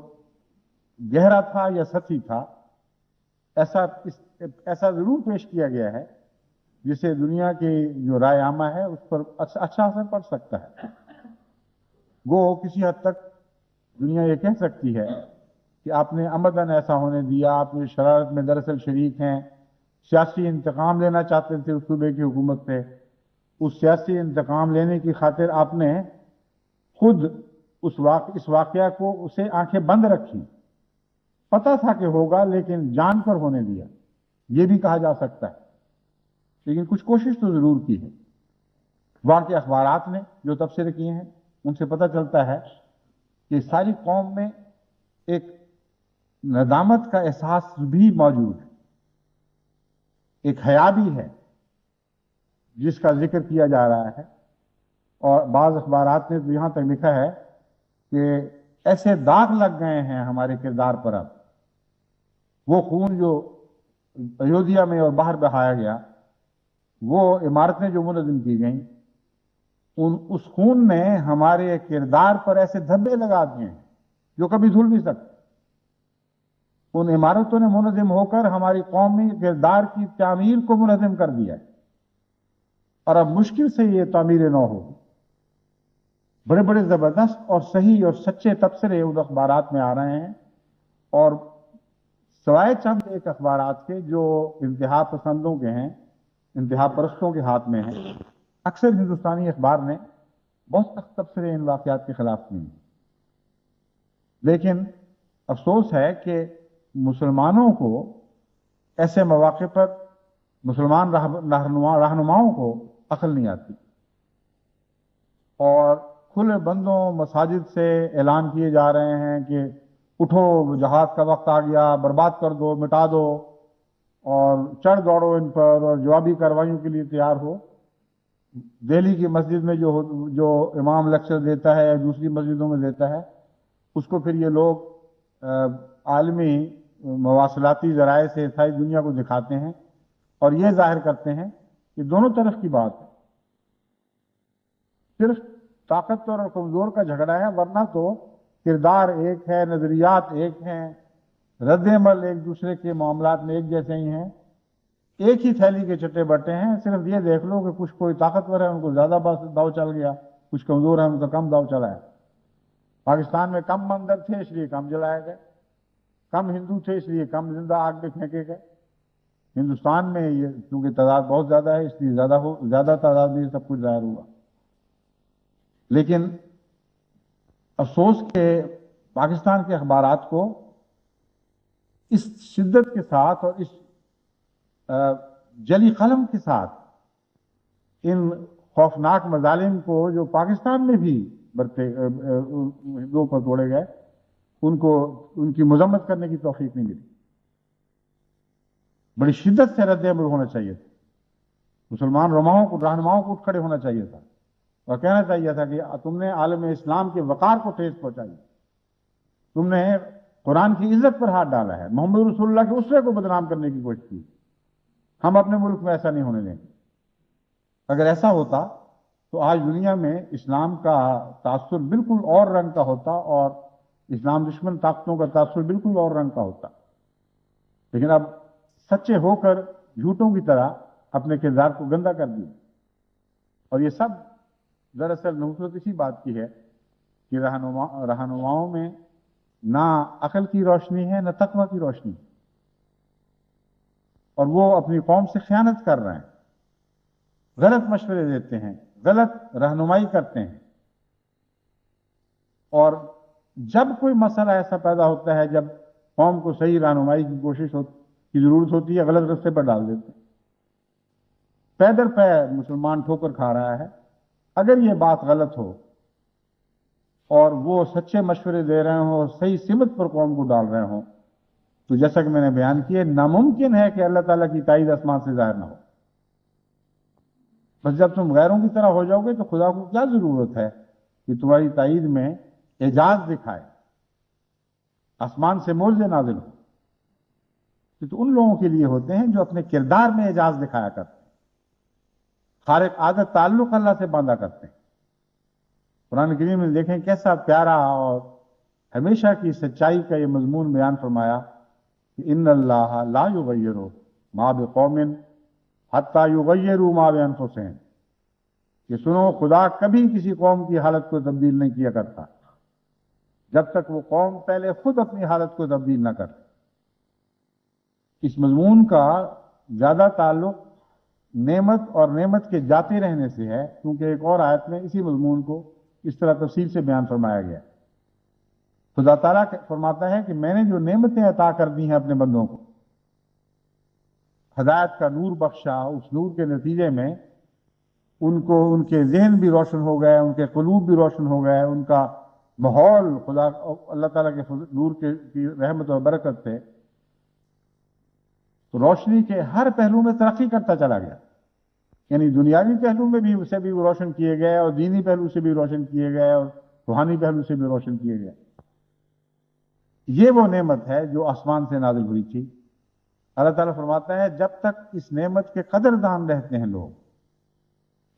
گہرا تھا یا سطحی تھا، ایسا ضرور پیش کیا گیا ہے جسے دنیا کی جو رائے عامہ ہے اس پر اچھا اثر پڑ سکتا ہے۔ گو کسی حد تک دنیا یہ کہہ سکتی ہے کہ آپ نے عمدن ایسا ہونے دیا، آپ نے شرارت میں دراصل شریک ہیں، سیاسی انتقام لینا چاہتے تھے اس صوبے کی حکومت سے، اس سیاسی انتقام لینے کی خاطر آپ نے خود اس واقعہ کو اسے آنکھیں بند رکھی، پتہ تھا کہ ہوگا لیکن جان کر ہونے دیا، یہ بھی کہا جا سکتا ہے۔ لیکن کچھ کوشش تو ضرور کی ہے۔ وہاں کے اخبارات نے جو تبصرے کیے ہیں ان سے پتہ چلتا ہے کہ ساری قوم میں ایک ندامت کا احساس بھی موجود ہے، ایک حیا بھی ہے جس کا ذکر کیا جا رہا ہے، اور بعض اخبارات نے یہاں تک لکھا ہے کہ ایسے داغ لگ گئے ہیں ہمارے کردار پر اب. وہ خون جو ایودھیا میں اور باہر بہایا گیا، وہ عمارتیں جو منہدم کی گئیں، اس خون نے ہمارے کردار پر ایسے دھبے لگا دیے ہیں جو کبھی دھل نہیں سکتے. ان عمارتوں نے منہدم ہو کر ہماری قومی کردار کی تعمیر کو منہدم کر دیا ہے، اور اب مشکل سے یہ تعمیر نو ہوگی. بڑے بڑے زبردست اور صحیح اور سچے تبصرے ان اخبارات میں آ رہے ہیں، اور سوائے چند ایک اخبارات کے جو انتہا پسندوں کے ہیں، انتہا پرستوں کے ہاتھ میں ہیں، اکثر ہندوستانی اخبار نے بہت سخت تبصرے ان واقعات کے خلاف کیے ہیں. لیکن افسوس ہے کہ مسلمانوں کو ایسے مواقع پر، مسلمان رہنماؤں کو عقل نہیں آتی، اور کھلے بندوں مساجد سے اعلان کیے جا رہے ہیں کہ اٹھو، جہاد کا وقت آ گیا، برباد کر دو، مٹا دو، اور چڑھ دوڑو ان پر، اور جوابی کارروائیوں کے لیے تیار ہو. دہلی کی مسجد میں جو امام لیکچر دیتا ہے یا دوسری مسجدوں میں دیتا ہے، اس کو پھر یہ لوگ عالمی مواصلاتی ذرائع سے ساری دنیا کو دکھاتے ہیں، اور یہ ظاہر کرتے ہیں کہ دونوں طرف کی بات ہے، صرف طاقتور اور کمزور کا جھگڑا ہے، ورنہ تو کردار ایک ہے، نظریات ایک ہیں، رد عمل ایک دوسرے کے معاملات میں ایک جیسے ہی ہیں، ایک ہی تھیلی کے چٹے بٹے ہیں. صرف یہ دیکھ لو کہ کچھ کوئی طاقتور ہے، ان کو زیادہ داؤ چل گیا، کچھ کمزور ہے، ان کا کم داؤ چلا ہے. پاکستان میں کم مندر تھے اس لیے کم جلائے گئے، کم ہندو تھے اس لیے کم زندہ آگ میں پھینکے گئے. ہندوستان میں یہ کیونکہ تعداد بہت زیادہ ہے، اس لیے زیادہ تعداد میں یہ سب کچھ ظاہر ہوا. لیکن افسوس کہ پاکستان کے اخبارات کو اس شدت کے ساتھ اور اس جلی قلم کے ساتھ ان خوفناک مظالم کو جو پاکستان میں بھی ہندوؤں پر توڑے گئے، ان کی مذمت کرنے کی توفیق نہیں ملی. بڑی شدت سے رد عمل ہونا چاہیے تھا. مسلمان رہنماؤں کو اٹھ کھڑے ہونا چاہیے تھا اور کہنا چاہیے تھا کہ تم نے عالم اسلام کے وقار کو ٹھیس پہنچائی، تم نے قرآن کی عزت پر ہاتھ ڈالا ہے، محمد رسول اللہ کے اسوے کو بدنام کرنے کی کوشش کی. ہم اپنے ملک میں ایسا نہیں ہونے دیں گے. اگر ایسا ہوتا تو آج دنیا میں اسلام کا تاثر بالکل اور رنگ کا ہوتا، اور اسلام دشمن طاقتوں کا تاثر بالکل اور رنگ کا ہوتا. لیکن اب سچے ہو کر جھوٹوں کی طرح اپنے کردار کو گندا کر دیا. اور یہ سب دراصل نصرت اسی بات کی ہے کہ رہنماؤں میں نہ عقل کی روشنی ہے، نہ تقویٰ کی روشنی ہے، اور وہ اپنی قوم سے خیانت کر رہے ہیں، غلط مشورے دیتے ہیں، غلط رہنمائی کرتے ہیں. اور جب کوئی مسئلہ ایسا پیدا ہوتا ہے جب قوم کو صحیح رہنمائی کی ضرورت ہوتی ہے، غلط رستے پر ڈال دیتے ہیں. پیدر پہ مسلمان ٹھوکر کھا رہا ہے. اگر یہ بات غلط ہو اور وہ سچے مشورے دے رہے ہوں اور صحیح سمت پر قوم کو ڈال رہے ہوں، تو جیسا کہ میں نے بیان کیا، ناممکن ہے کہ اللہ تعالیٰ کی تائید آسمان سے ظاہر نہ ہو. بس جب تم غیروں کی طرح ہو جاؤ گے تو خدا کو کیا ضرورت ہے کہ تمہاری تائید میں اعجاز دکھائے، آسمان سے معجزے نازل ہو. تو ان لوگوں کے لیے ہوتے ہیں جو اپنے کردار میں اعجاز دکھایا کرتے ہیں، خارق عادت تعلق اللہ سے باندھا کرتے ہیں. قرآن کریم میں دیکھیں کیسا پیارا اور ہمیشہ کی سچائی کا یہ مضمون بیان فرمایا کہ ان اللہ لا یغیر ما بقوم حتی یغیروا ما بانفسہم، کہ سنو خدا کبھی کسی قوم کی حالت کو تبدیل نہیں کیا کرتا جب تک وہ قوم پہلے خود اپنی حالت کو تبدیل نہ کرے. اس مضمون کا زیادہ تعلق نعمت اور نعمت کے جاتے رہنے سے ہے، کیونکہ ایک اور آیت میں اسی مضمون کو اس طرح تفصیل سے بیان فرمایا گیا. خدا تعالیٰ فرماتا ہے کہ میں نے جو نعمتیں عطا کر دی ہیں اپنے بندوں کو، ہدایت کا نور بخشا، اس نور کے نتیجے میں ان کے ذہن بھی روشن ہو گئے، ان کے قلوب بھی روشن ہو گئے، ان کا ماحول خدا اللہ تعالیٰ کے نور کی رحمت اور برکت سے روشنی کے ہر پہلو میں ترقی کرتا چلا گیا. یعنی دنیاوی پہلو میں بھی اسے بھی روشن کیے گئے، اور دینی پہلو سے بھی روشن کیے گئے، اور روحانی پہلو سے بھی روشن کیے گئے. یہ وہ نعمت ہے جو آسمان سے نازل ہوئی تھی۔ اللہ تعالیٰ فرماتا ہے جب تک اس نعمت کے قدردان رہتے ہیں لوگ،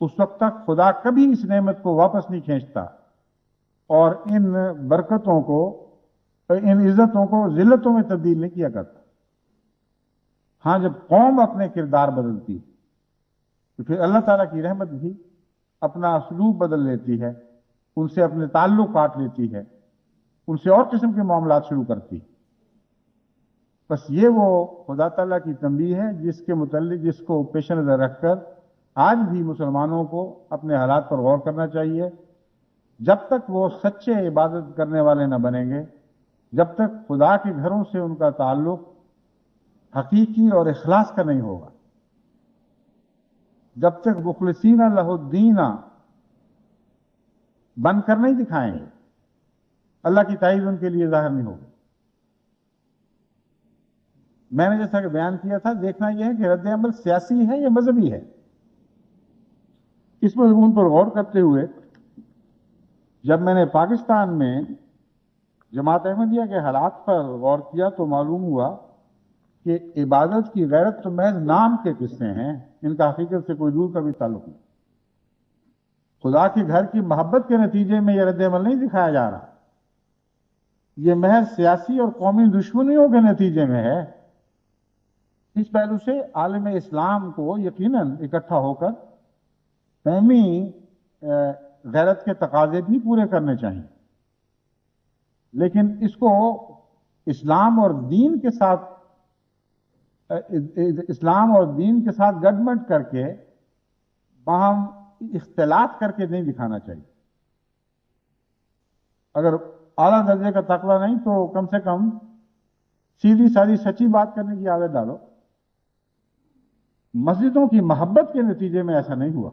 اس وقت تک خدا کبھی اس نعمت کو واپس نہیں کھینچتا اور ان برکتوں کو، ان عزتوں کو ذلتوں میں تبدیل نہیں کیا کرتا۔ ہاں، جب قوم اپنے کردار بدلتی تو پھر اللہ تعالیٰ کی رحمت بھی اپنا اسلوب بدل لیتی ہے، ان سے اپنے تعلق کاٹ لیتی ہے، ان سے اور قسم کے معاملات شروع کرتی۔ بس یہ وہ خدا تعالیٰ کی تنبیہ ہے جس کے متعلق، جس کو پیش نظر رکھ کر آج بھی مسلمانوں کو اپنے حالات پر غور کرنا چاہیے۔ جب تک وہ سچے عبادت کرنے والے نہ بنیں گے، جب تک خدا کے گھروں سے ان کا تعلق حقیقی اور اخلاص کا نہیں ہوگا، جب تک مخلصین لہ الدین بن کر نہیں دکھائیں گے، اللہ کی تائید ان کے لیے ظاہر نہیں ہوگی۔ میں نے جیسا کہ بیان کیا تھا، دیکھنا یہ ہے کہ رد عمل سیاسی ہے یا مذہبی ہے۔ اس مضمون پر غور کرتے ہوئے جب میں نے پاکستان میں جماعت احمدیہ کے حالات پر غور کیا تو معلوم ہوا کہ عبادت کی غیرت تو محض نام کے قصے ہیں، ان کا حقیقت سے کوئی دور کا بھی تعلق نہیں۔ خدا کے گھر کی محبت کے نتیجے میں یہ رد عمل نہیں دکھایا جا رہا، یہ محض سیاسی اور قومی دشمنیوں کے نتیجے میں ہے۔ اس پہلو سے عالم اسلام کو یقیناً اکٹھا ہو کر قومی غیرت کے تقاضے بھی پورے کرنے چاہیے، لیکن اس کو اسلام اور دین کے ساتھ گڈمٹ کر کے باہم اختلاط کر کے نہیں دکھانا چاہیے۔ اگر اعلیٰ درجے کا تقویٰ نہیں تو کم سے کم سیدھی سادھی سچی بات کرنے کی عادت ڈالو۔ مسجدوں کی محبت کے نتیجے میں ایسا نہیں ہوا،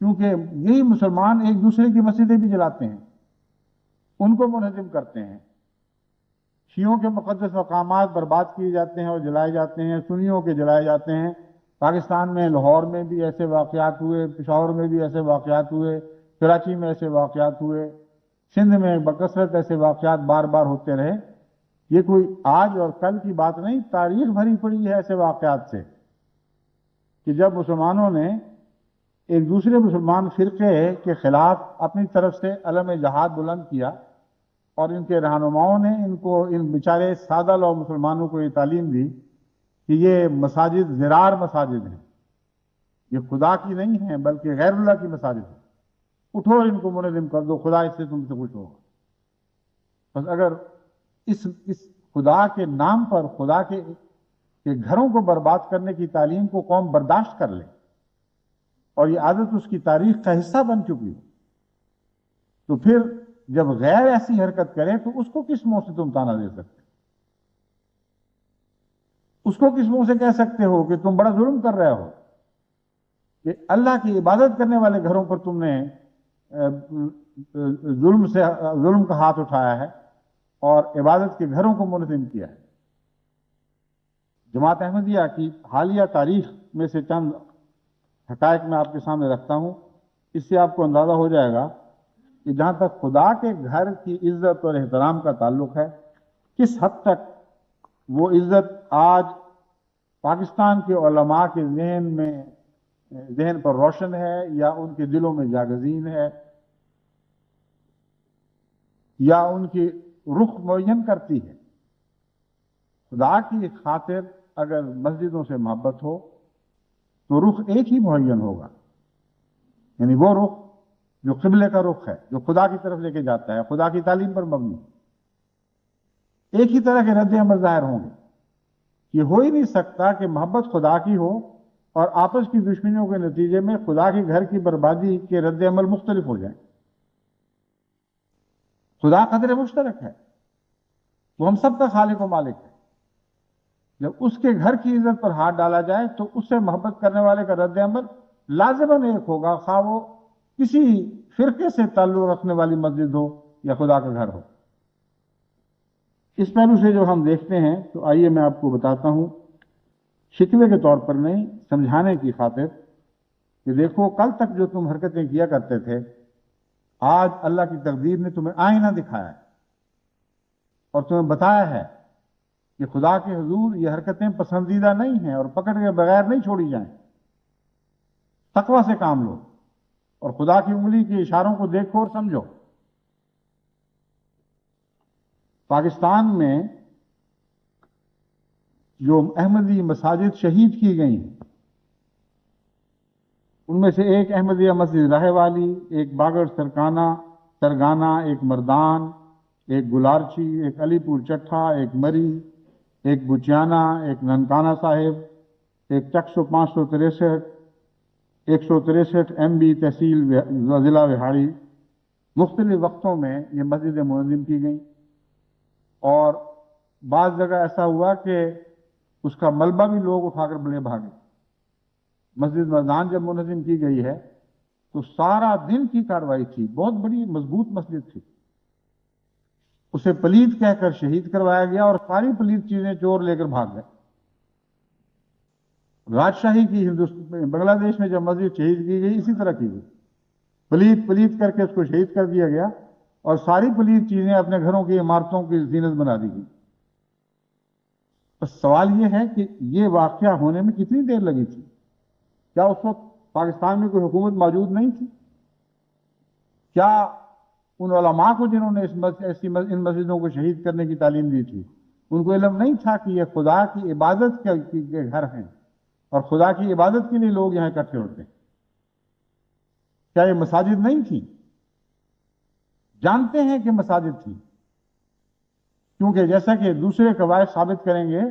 کیونکہ یہی مسلمان ایک دوسرے کی مسجدیں بھی جلاتے ہیں، ان کو منہدم کرتے ہیں۔ شیعوں کے مقدس مقامات برباد کیے جاتے ہیں اور جلائے جاتے ہیں، سنیوں کے جلائے جاتے ہیں۔ پاکستان میں لاہور میں بھی ایسے واقعات ہوئے، پشاور میں بھی ایسے واقعات ہوئے، کراچی میں ایسے واقعات ہوئے، سندھ میں بکثرت ایسے واقعات بار بار ہوتے رہے۔ یہ کوئی آج اور کل کی بات نہیں، تاریخ بھری پڑی ہے ایسے واقعات سے کہ جب مسلمانوں نے ایک دوسرے مسلمان فرقے کے خلاف اپنی طرف سے علم جہاد بلند کیا اور ان کے رہنماؤں نے ان بیچارے سادہ لو مسلمانوں کو یہ تعلیم دی کہ یہ مساجد زرار مساجد ہیں، یہ خدا کی نہیں ہیں بلکہ غیر اللہ کی مساجد ہیں، اٹھو ان کو منظم کر دو، خدا اس سے تم سے خوش ہوگا۔ بس اگر اس خدا کے نام پر خدا کے گھروں کو برباد کرنے کی تعلیم کو قوم برداشت کر لے اور یہ عادت اس کی تاریخ کا حصہ بن چکی، تو پھر جب غیر ایسی حرکت کرے تو اس کو کس منہ سے تم تانا دے سکتے؟ اس کو کس منہ سے کہہ سکتے ہو کہ تم بڑا ظلم کر رہے ہو کہ اللہ کی عبادت کرنے والے گھروں پر تم نے ظلم کا ہاتھ اٹھایا ہے اور عبادت کے گھروں کو منظم کیا ہے۔ جماعت احمدیہ کی حالیہ تاریخ میں سے چند حقائق میں آپ کے سامنے رکھتا ہوں، اس سے آپ کو اندازہ ہو جائے گا کہ جہاں تک خدا کے گھر کی عزت اور احترام کا تعلق ہے، کس حد تک وہ عزت آج پاکستان کے علماء کے ذہن پر روشن ہے یا ان کے دلوں میں جاگزین ہے یا ان کی رخ معین کرتی ہے۔ خدا کی خاطر اگر مسجدوں سے محبت ہو تو رخ ایک ہی معین ہوگا، یعنی وہ رخ جو قبلے کا رخ ہے، جو خدا کی طرف لے کے جاتا ہے، خدا کی تعلیم پر مبنی، ایک ہی طرح کے رد عمل ظاہر ہوں گے۔ یہ ہو ہی نہیں سکتا کہ محبت خدا کی ہو اور آپس کی دشمنیوں کے نتیجے میں خدا کے گھر کی بربادی کے رد عمل مختلف ہو جائیں۔ خدا قدر مشترک ہے، وہ ہم سب کا خالق و مالک ہے۔ جب اس کے گھر کی عزت پر ہاتھ ڈالا جائے تو اس سے محبت کرنے والے کا رد عمل لازماً ایک ہوگا، خواہ وہ کسی فرقے سے تعلق رکھنے والی مسجد ہو یا خدا کا گھر ہو۔ اس پہلو سے جو ہم دیکھتے ہیں تو آئیے میں آپ کو بتاتا ہوں، شکوے کے طور پر نہیں، سمجھانے کی خاطر، کہ دیکھو کل تک جو تم حرکتیں کیا کرتے تھے، آج اللہ کی تقدیر نے تمہیں آئینہ دکھایا ہے اور تمہیں بتایا ہے کہ خدا کے حضور یہ حرکتیں پسندیدہ نہیں ہیں اور پکڑ کے بغیر نہیں چھوڑی جائیں. تقوی سے کام لو اور خدا کی انگلی کے اشاروں کو دیکھو اور سمجھو. پاکستان میں جو احمدی مساجد شہید کی گئی ہیں ان میں سے ایک احمدیہ مسجد راہے والی، ایک باگڑ سرگانہ، ایک مردان، ایک گلارچی، ایک علی پور چٹھا، ایک مری، ایک بچیانہ، ایک ننکانہ صاحب، ایک چکسو 563، 163 MB تحصیل ضلع وہاڑی. مختلف وقتوں میں یہ مسجدیں منظم کی گئیں اور بعض جگہ ایسا ہوا کہ اس کا ملبہ بھی لوگ اٹھا کر بلے بھاگے. مسجد مردان جب منظم کی گئی ہے تو سارا دن کی کارروائی تھی، بہت بڑی مضبوط مسجد تھی. اسے پلید کہہ کر شہید کروایا گیا اور ساری پلید چیزیں چور لے کر بھاگ گئے. راجشاہی کی بنگلہ دیش میں جب مسجد شہید کی گئی اسی طرح کی گئی، پلید کر کے اس کو شہید کر دیا گیا اور ساری پلید چیزیں اپنے گھروں کی عمارتوں کی زینت بنا دی گئی. بس سوال یہ ہے کہ یہ واقعہ ہونے میں کتنی دیر لگی تھی؟ کیا اس وقت پاکستان میں کوئی حکومت موجود نہیں تھی؟ کیا ان علماء کو جنہوں نے ان مسجدوں کو شہید کرنے کی تعلیم دی تھی ان کو علم نہیں تھا کہ یہ خدا کی عبادت کے گھر ہیں اور خدا کی عبادت کے لیے لوگ یہاں اکٹھے ہوتے ہیں؟ کیا یہ مساجد نہیں تھی؟ جانتے ہیں کہ مساجد تھی، کیونکہ جیسا کہ دوسرے قواعد ثابت کریں گے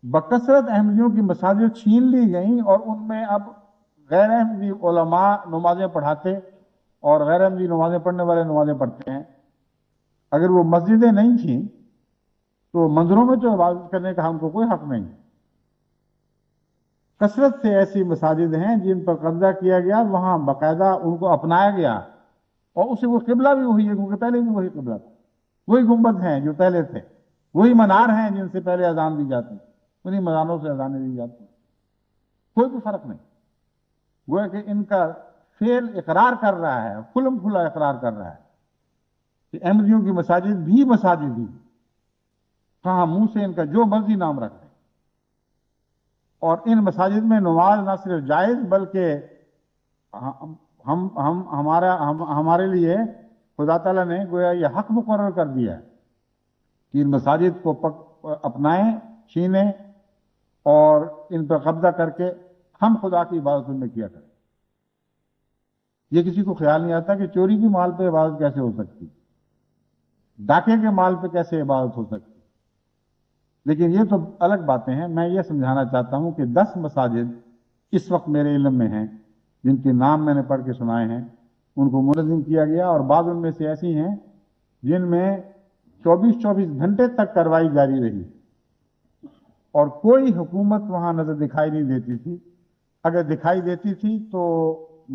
بکثرت احمدیوں کی مساجد چھین لی گئیں اور ان میں اب غیر احمدی علماء نمازیں پڑھاتے اور غیر احمدی نمازیں پڑھنے والے نمازیں پڑھتے ہیں. اگر وہ مسجدیں نہیں تھیں تو مندروں میں تو عبادت کرنے کا ہم کو کوئی حق نہیں. کثرت سے ایسی مساجد ہیں جن پر قبضہ کیا گیا، وہاں باقاعدہ ان کو اپنایا گیا اور اسے وہ قبلہ بھی وہی ہے کیونکہ پہلے بھی وہی قبلہ تھا. وہی گنبد ہیں جو پہلے تھے، وہی منار ہیں جن سے پہلے اذان دی جاتی، انہی مناروں سے اذانیں دی جاتی. کوئی بھی فرق نہیں. گویا کہ ان کا فعل اقرار کر رہا ہے، کھلم کھلا اقرار کر رہا ہے کہ احمدیوں کی مساجد بھی مساجد ہی، کہاں منہ سے ان کا جو مرضی نام رکھ دیں. اور ان مساجد میں نماز نہ صرف جائز بلکہ ہمارے لیے خدا تعالیٰ نے گویا یہ حق مقرر کر دیا ہے کہ ان مساجد کو اپنائیں، چھینیں اور ان پر قبضہ کر کے ہم خدا کی عبادت ان میں کیا کریں. یہ کسی کو خیال نہیں آتا کہ چوری کی مال پہ عبادت کیسے ہو سکتی، ڈاکے کے مال پہ کیسے عبادت ہو سکتی. لیکن یہ تو الگ باتیں ہیں. میں یہ سمجھانا چاہتا ہوں کہ 10 مساجد اس وقت میرے علم میں ہیں جن کے نام میں نے پڑھ کے سنائے ہیں، ان کو منظم کیا گیا اور بعض ان میں سے ایسی ہیں جن میں 24 گھنٹے تک کارروائی جاری رہی اور کوئی حکومت وہاں نظر دکھائی نہیں دیتی تھی. اگر دکھائی دیتی تھی تو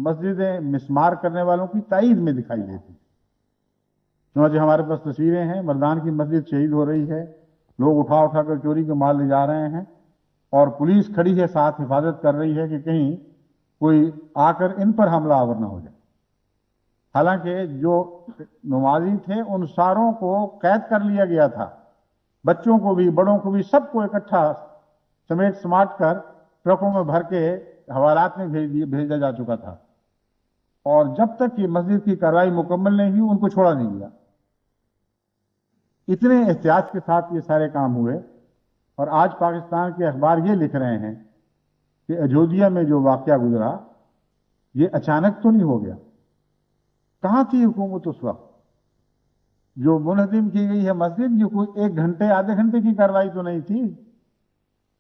مسجدیں مسمار کرنے والوں کی تائید میں دکھائی دیتی. چنانچہ ہمارے پاس تصویریں ہیں، مردان کی مسجد شہید ہو رہی ہے، لوگ اٹھا کر چوری کے مال لے جا رہے ہیں اور پولیس کھڑی ہے ساتھ حفاظت کر رہی ہے کہ کہیں کوئی آ کر ان پر حملہ آور نہ ہو جائے. حالانکہ جو نمازی تھے ان ساروں کو قید کر لیا گیا تھا، بچوں کو بھی بڑوں کو بھی سب کو اکٹھا سمیٹ سماٹ کر ٹرکوں میں بھر کے حوالات میں بھیجا جا چکا تھا اور جب تک یہ مسجد کی کارروائی مکمل نہیں ہوئی ان کو چھوڑا نہیں گیا. اتنے احتیاط کے ساتھ یہ سارے کام ہوئے اور آج پاکستان کے اخبار یہ لکھ رہے ہیں کہ اجودھیا میں جو واقعہ گزرا یہ اچانک تو نہیں ہو گیا. کہاں تھی حکومت اس وقت؟ جو منہدم کی گئی ہے مسجد یہ کوئی 1 گھنٹے آدھے گھنٹے کی کارروائی تو نہیں تھی.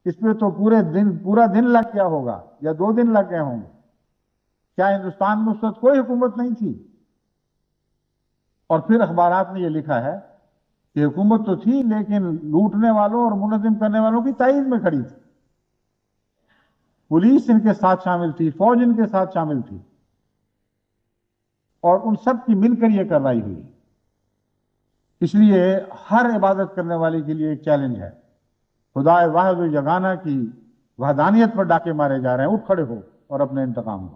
اس پہ تو پورا دن لگ گیا ہوگا یا 2 دن لگ گئے ہوں گے. کیا ہندوستان میں اس وقت کوئی حکومت نہیں تھی؟ اور پھر اخبارات نے یہ لکھا ہے کہ حکومت تو تھی لیکن لوٹنے والوں اور منظم کرنے والوں کی تائید میں کھڑی تھی. پولیس ان کے ساتھ شامل تھی، فوج ان کے ساتھ شامل تھی اور ان سب کی مل کر یہ کارروائی ہوئی. اس لیے ہر عبادت کرنے والے کے لیے ایک چیلنج ہے. خدا واحد و یگانہ کی وحدانیت پر ڈاکے مارے جا رہے ہیں، اٹھ کھڑے ہو اور اپنے انتقام ہو.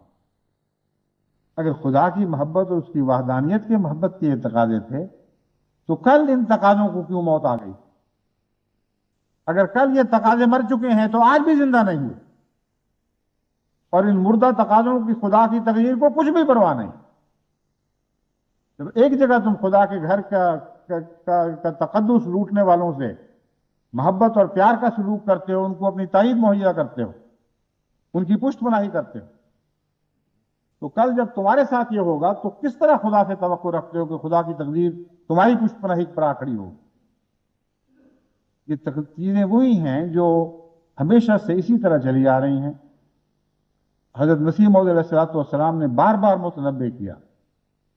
اگر خدا کی محبت اور اس کی وحدانیت کے محبت کے تقاضے تھے تو کل ان تقاضوں کو کیوں موت آ گئی؟ اگر کل یہ تقاضے مر چکے ہیں تو آج بھی زندہ نہیں ہوئے، اور ان مردہ تقاضوں کی خدا کی تقدیر کو کچھ بھی پرواہ نہیں۔ جب ایک جگہ تم خدا کے گھر کا تقدس لوٹنے والوں سے محبت اور پیار کا سلوک کرتے ہو، ان کو اپنی تائید مہیا کرتے ہو، ان کی پشت پناہی کرتے ہو، تو کل جب تمہارے ساتھ یہ ہوگا تو کس طرح خدا سے توقع رکھتے ہو کہ خدا کی تقدیر تمہاری پشت پناہی پر آ کھڑی ہوگی؟ یہ چیزیں وہی ہیں جو ہمیشہ سے اسی طرح چلی آ رہی ہیں۔ حضرت مسیح موعود علیہ السلام نے بار بار متنبہ کیا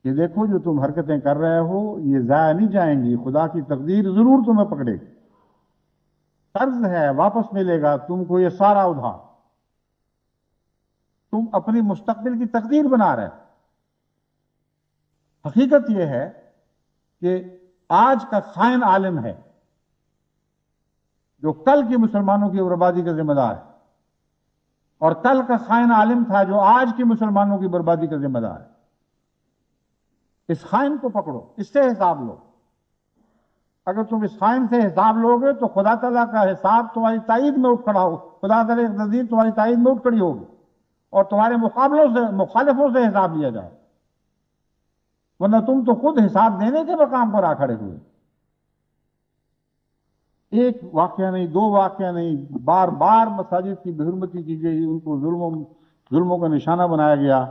کہ دیکھو جو تم حرکتیں کر رہے ہو یہ ضائع نہیں جائیں گی، خدا کی تقدیر ضرور تمہیں پکڑے گی، قرض ہے واپس ملے گا تم کو یہ سارا ادھار، تم اپنی مستقبل کی تقدیر بنا رہے۔ حقیقت یہ ہے کہ آج کا خائن عالم ہے جو کل کی مسلمانوں کی بربادی کا ذمہ دار ہے، اور کل کا خائن عالم تھا جو آج کی مسلمانوں کی بربادی کا ذمہ دار ہے۔ اس خائن کو پکڑو، اس سے حساب لو۔ اگر تم اس خائن سے حساب لوگے تو خدا تعالیٰ کا حساب تمہاری تائید میں اٹھ کھڑا ہو، خدا تعالیٰ کی تقدیر تمہاری تائید میں اٹھ کھڑی ہوگی، اور تمہارے مخالفوں سے حساب لیا جائے، ورنہ تم تو خود حساب دینے کے مقام پر آ کھڑے ہوئے۔ ایک واقعہ نہیں، دو واقعہ نہیں، بار بار مساجد کی بے حرمتی کی گئی، ان کو ظلموں کا نشانہ بنایا گیا،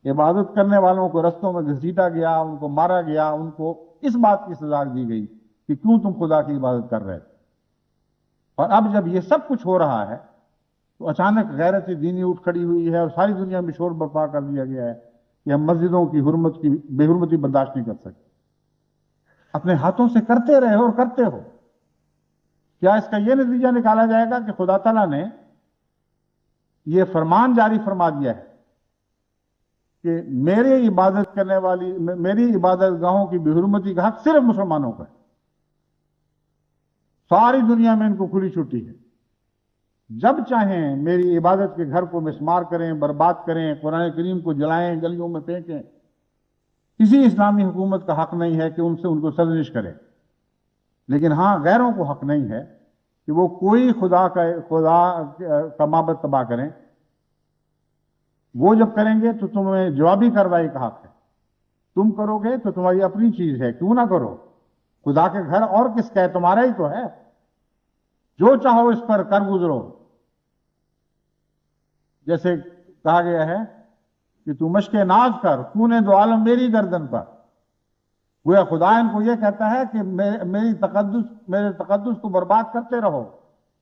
عبادت کرنے والوں کو رستوں میں گھسیٹا گیا، ان کو مارا گیا، ان کو اس بات کی سزا دی گئی کہ کیوں تم خدا کی عبادت کر رہے تھے۔ اور اب جب یہ سب کچھ ہو رہا ہے تو اچانک غیرت دینی اٹھ کھڑی ہوئی ہے اور ساری دنیا میں شور برپا کر دیا گیا ہے کہ ہم مسجدوں کی بے حرمتی برداشت نہیں کر سکتے۔ اپنے ہاتھوں سے کرتے رہے اور کرتے ہو، کیا اس کا یہ نتیجہ نکالا جائے گا کہ خدا تعالیٰ نے یہ فرمان جاری فرما دیا ہے کہ میری عبادت گاہوں کی بے حرمتی کا حق صرف مسلمانوں کا ہے، ساری دنیا میں ان کو کھلی چھٹی ہے، جب چاہیں میری عبادت کے گھر کو مسمار کریں، برباد کریں، قرآن کریم کو جلائیں، گلیوں میں پھینکیں، کسی اسلامی حکومت کا حق نہیں ہے کہ ان کو سرزنش کرے۔ لیکن ہاں غیروں کو حق نہیں ہے کہ وہ کوئی خدا کا معبد تباہ کریں، وہ جب کریں گے تو تمہیں جوابی کارروائی کا حق ہے، تم کرو گے تو تمہاری اپنی چیز ہے، کیوں نہ کرو، خدا کے گھر اور کس کا ہے، تمہارا ہی تو ہے، جو چاہو اس پر کر گزرو۔ جیسے کہا گیا ہے کہ تو مشق ناز کر، خون دو عالم میری گردن پر، گویا خدا ان کو یہ کہتا ہے کہ میرے تقدس کو برباد کرتے رہو،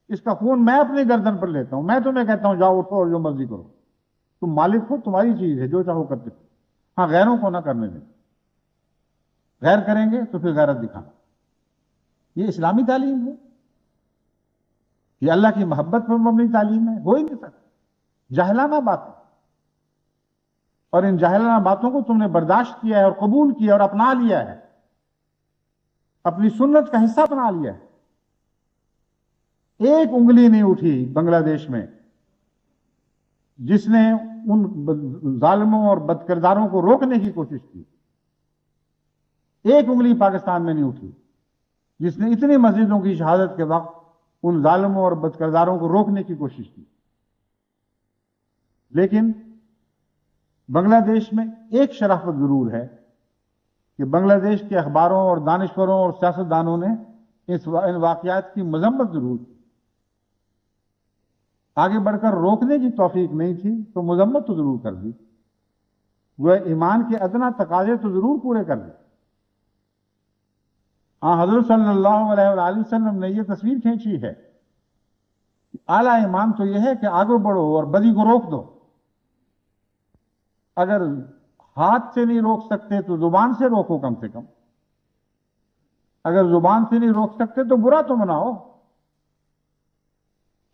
اس کا خون میں اپنی گردن پر لیتا ہوں، میں تمہیں کہتا ہوں جاؤ اٹھو اور جو مرضی کرو، تم مالک ہو، تمہاری چیز ہے، جو چاہو کرتے ہو، ہاں غیروں کو نہ کرنے دیں، غیر کریں گے تو پھر غیرت دکھانا۔ یہ اسلامی تعلیم ہے، یہ اللہ کی محبت پر مبنی تعلیم ہے، ہو ہی نہیں سکتا، جاہلانہ باتیں، اور ان جاہلانہ باتوں کو تم نے برداشت کیا ہے اور قبول کیا اور اپنا لیا ہے، اپنی سنت کا حصہ بنا لیا ہے۔ ایک انگلی نہیں اٹھی بنگلہ دیش میں جس نے ان ظالموں اور بدکرداروں کو روکنے کی کوشش کی، ایک انگلی پاکستان میں نہیں اٹھی جس نے اتنی مسجدوں کی شہادت کے وقت ان ظالموں اور بدکرداروں کو روکنے کی کوشش کی۔ لیکن بنگلہ دیش میں ایک شرافت ضرور ہے کہ بنگلہ دیش کے اخباروں اور دانشوروں اور سیاستدانوں نے ان واقعات کی مذمت ضرور کی، آگے بڑھ کر روکنے کی توفیق نہیں تھی تو مذمت تو ضرور کر دی، وہ ایمان کے ادنا تقاضے تو ضرور پورے کر دی۔ حضرت صلی اللہ علیہ وآلہ وسلم نے یہ تصویر کھینچی ہے، اعلیٰ ایمان تو یہ ہے کہ آگے بڑھو اور بدی کو روک دو، اگر ہاتھ سے نہیں روک سکتے تو زبان سے روکو، کم سے کم اگر زبان سے نہیں روک سکتے تو برا تو مناؤ۔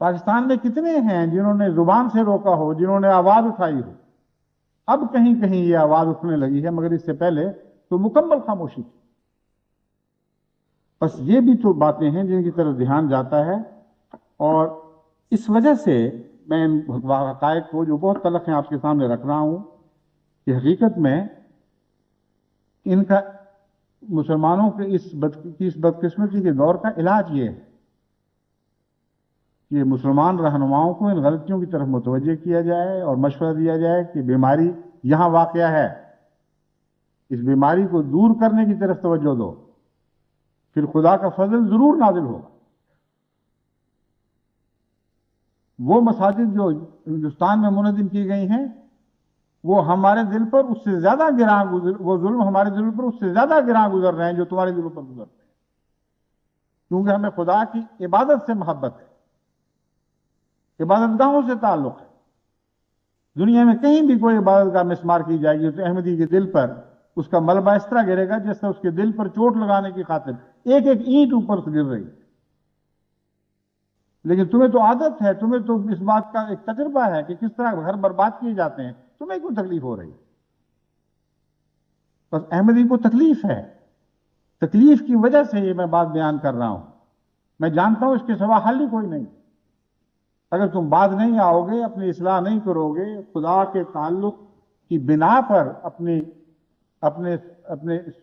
پاکستان میں کتنے ہیں جنہوں نے زبان سے روکا ہو، جنہوں نے آواز اٹھائی ہو، اب کہیں کہیں یہ آواز اٹھنے لگی ہے، مگر اس سے پہلے تو مکمل خاموشی تھی۔ بس یہ بھی تو باتیں ہیں جن کی طرف دھیان جاتا ہے، اور اس وجہ سے میں ان حقائق کو جو بہت تلخ ہیں آپ کے سامنے رکھ رہا ہوں کہ حقیقت میں ان کا مسلمانوں کے اس بدقسمتی کے دور کا علاج یہ ہے کہ مسلمان رہنماؤں کو ان غلطیوں کی طرف متوجہ کیا جائے اور مشورہ دیا جائے کہ بیماری یہاں واقع ہے، اس بیماری کو دور کرنے کی طرف توجہ دو، پھر خدا کا فضل ضرور نازل ہوگا۔ وہ مساجد جو ہندوستان میں منظم کی گئی ہیں وہ ہمارے دل پر اس سے زیادہ گراں وہ ظلم ہمارے دل پر اس سے زیادہ گراں گزر رہے ہیں جو تمہارے دلوں پر گزر رہے ہیں، کیونکہ ہمیں خدا کی عبادت سے محبت ہے، عبادت گاہوں سے تعلق ہے۔ دنیا میں کہیں بھی کوئی عبادت گاہ مسمار کی جائے گی تو احمدی کے دل پر اس کا ملبہ اس طرح گرے گا جیسے اس کے دل پر چوٹ لگانے کی خاطر ایک ایک اینٹ اوپر سے گر رہی ہے۔ لیکن تمہیں تو عادت ہے، تمہیں تو اس بات کا ایک تجربہ ہے کہ کس طرح گھر برباد کیے جاتے ہیں، تمہیں کیوں تکلیف ہو رہی ہے؟ بس احمدی کو تکلیف ہے، تکلیف کی وجہ سے یہ میں بات بیان کر رہا ہوں۔ میں جانتا ہوں اس کے سوا حل ہی کوئی نہیں۔ اگر تم بعد نہیں آؤ گے، اپنی اصلاح نہیں کرو گے، خدا کے تعلق کی بنا پر اپنے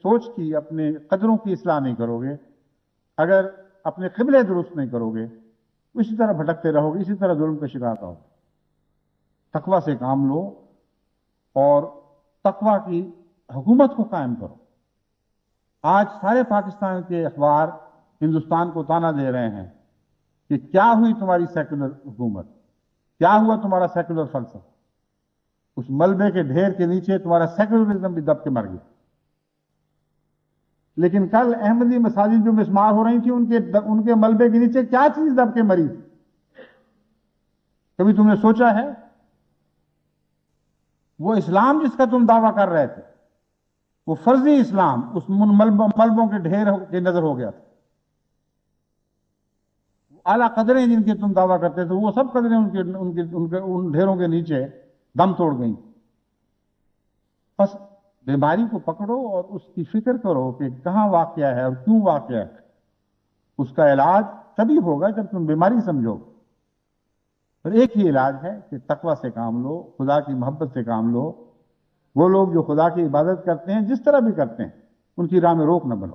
سوچ کی، اپنے قدروں کی اصلاح نہیں کرو گے، اگر اپنے قبلے درست نہیں کرو گے، اسی طرح بھٹکتے رہو گے، اسی طرح ظلم کا شکار رہو گے۔ تقوی سے کام لو اور تقوی کی حکومت کو قائم کرو۔ آج سارے پاکستان کے اخبار ہندوستان کو تانا دے رہے ہیں کہ کیا ہوئی تمہاری سیکولر حکومت، کیا ہوا تمہارا سیکولر فلسفہ؟ اس ملبے کے ڈھیر کے نیچے تمہارا سیکولرزم بھی دب کے مر گیا۔ لیکن کل احمدی مساجد جو مسمار ہو رہی تھی ان کے ملبے کے نیچے کیا چیز دب کے مری؟ کبھی تم نے سوچا ہے؟ وہ اسلام جس کا تم دعویٰ کر رہے تھے، وہ فرضی اسلام اس ملبوں کے ڈھیر کے نظر ہو گیا تھا۔ اعلیٰ قدریں جن کے تم دعویٰ کرتے تھے وہ سب قدریں ان ڈھیروں کے نیچے دم توڑ گئیں۔ بس بیماری کو پکڑو اور اس کی فکر کرو کہ کہاں واقعہ ہے اور کیوں واقعہ ہے۔ اس کا علاج تبھی ہوگا جب تم بیماری سمجھو۔ اور ایک ہی علاج ہے کہ تقوی سے کام لو، خدا کی محبت سے کام لو۔ وہ لوگ جو خدا کی عبادت کرتے ہیں جس طرح بھی کرتے ہیں ان کی راہ میں روک نہ بنو،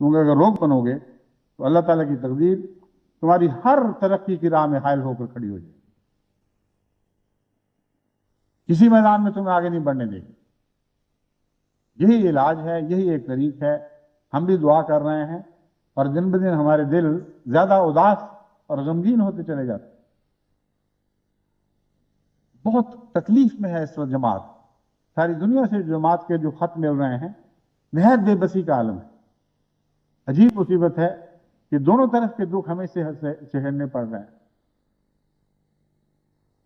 کیونکہ اگر روک بنو گے تو اللہ تعالیٰ کی تقدیر تمہاری ہر ترقی کی راہ میں حائل ہو کر کھڑی ہو جائے، کسی میدان میں تمہیں آگے نہیں بڑھنے دے گی۔ یہی علاج ہے، یہی ایک طریق ہے۔ ہم بھی دعا کر رہے ہیں اور دن بدن ہمارے دل زیادہ اداس اور غمگین ہوتے چلے جاتے ہیں۔ بہت تکلیف میں ہے اس وقت جماعت، ساری دنیا سے جماعت کے جو خط مل رہے ہیں، نہایت بے بسی کا عالم ہے۔ عجیب مصیبت ہے کہ دونوں طرف کے دکھ ہمیں سہرنے پڑ رہے ہیں۔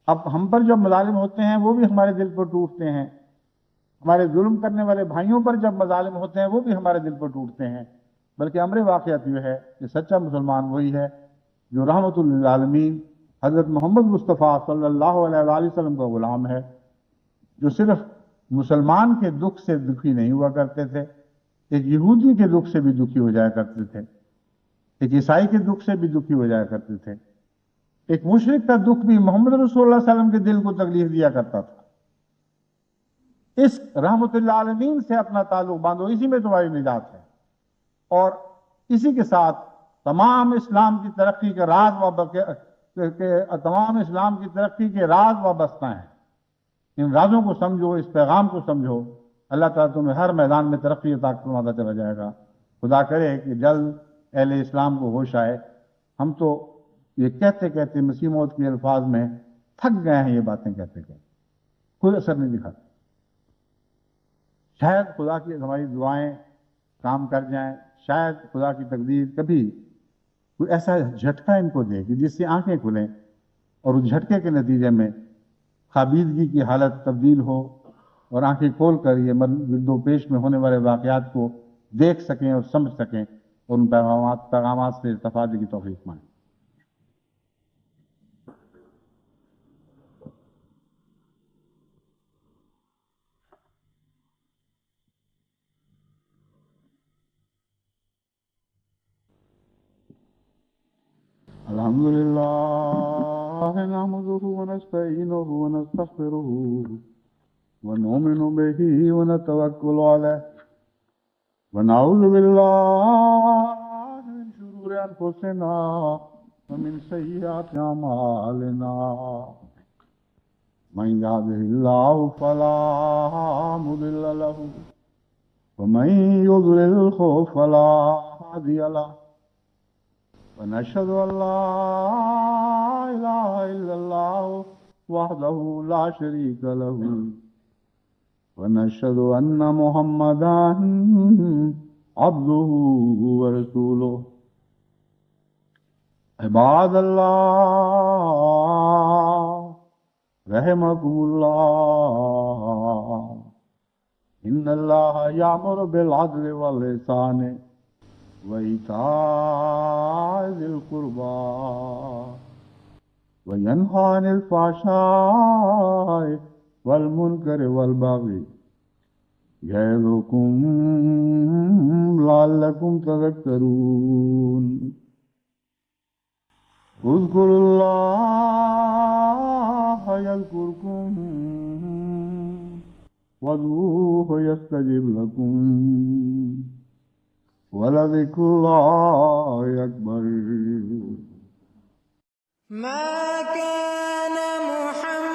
اب ہم پر جب مظالم ہوتے ہیں وہ بھی ہمارے دل پر ٹوٹتے ہیں، ہمارے ظلم کرنے والے بھائیوں پر جب مظالم ہوتے ہیں وہ بھی ہمارے دل پر ٹوٹتے ہیں۔ بلکہ امر واقعات یہ ہے کہ سچا مسلمان وہی ہے جو رحمت للعالمین حضرت محمد مصطفیٰ صلی اللہ علیہ وآلہ وسلم کا غلام ہے، جو صرف مسلمان کے دکھ سے دکھی نہیں ہوا کرتے تھے، ایک یہودی کے دکھ سے بھی دکھی ہو جایا کرتے تھے، ایک عیسائی کے دکھ سے بھی دکھی ہو جایا کرتے تھے، ایک مشرک کا دکھ بھی محمد رسول اللہ صلی اللہ علیہ وسلم کے دل کو تکلیف دیا کرتا تھا۔ اس رحمت للعالمین سے اپنا تعلق باندھو، اسی میں تمہاری نجات ہے، اور اسی کے ساتھ تمام اسلام کی ترقی کے راز وابستہ ہیں۔ ان رازوں کو سمجھو، اس پیغام کو سمجھو، اللہ تعالیٰ تمہیں ہر میدان میں ترقی عطا فرماتا چلا جائے گا۔ خدا کرے کہ جلد اہل اسلام کو ہوش آئے۔ ہم تو یہ کہتے کہتے مسیح موعود کے الفاظ میں تھک گئے ہیں، یہ باتیں کہتے کہتے کوئی اثر نہیں دکھاتا۔ شاید خدا کی ہماری دعائیں کام کر جائیں، شاید خدا کی تقدیر کبھی کوئی ایسا جھٹکا ان کو دے کہ جس سے آنکھیں کھلیں اور اس جھٹکے کے نتیجے میں خابیدگی کی حالت تبدیل ہو اور آنکھیں کھول کر یہ گرد و پیش میں ہونے والے واقعات کو دیکھ سکیں اور سمجھ سکیں اور ان پیغامات سے استفادے کی توفیق مانیں۔ الحمد لله نحمده ونستعينه ونستغفره ونؤمن به ونتوكل عليه ونعوذ بالله من شرور أنفسنا ومن سيئات أعمالنا من يهده الله فلا مضل له ومن يضلله فلا هادي له ونشهد أن لا إله إلا الله وحده لا شريك له ونشهد أن محمدا عبده ورسوله عباد الله رحمكم الله إن الله يأمر بالعدل والإحسان وإيتاء ذي القربى وينهى عن الفحشاء والمنكر والبغي يعظكم لعلكم تذكرون اذكروا الله يذكركم وادعوه يستجب لكم ولذكر الله أكبر. ما كان محمد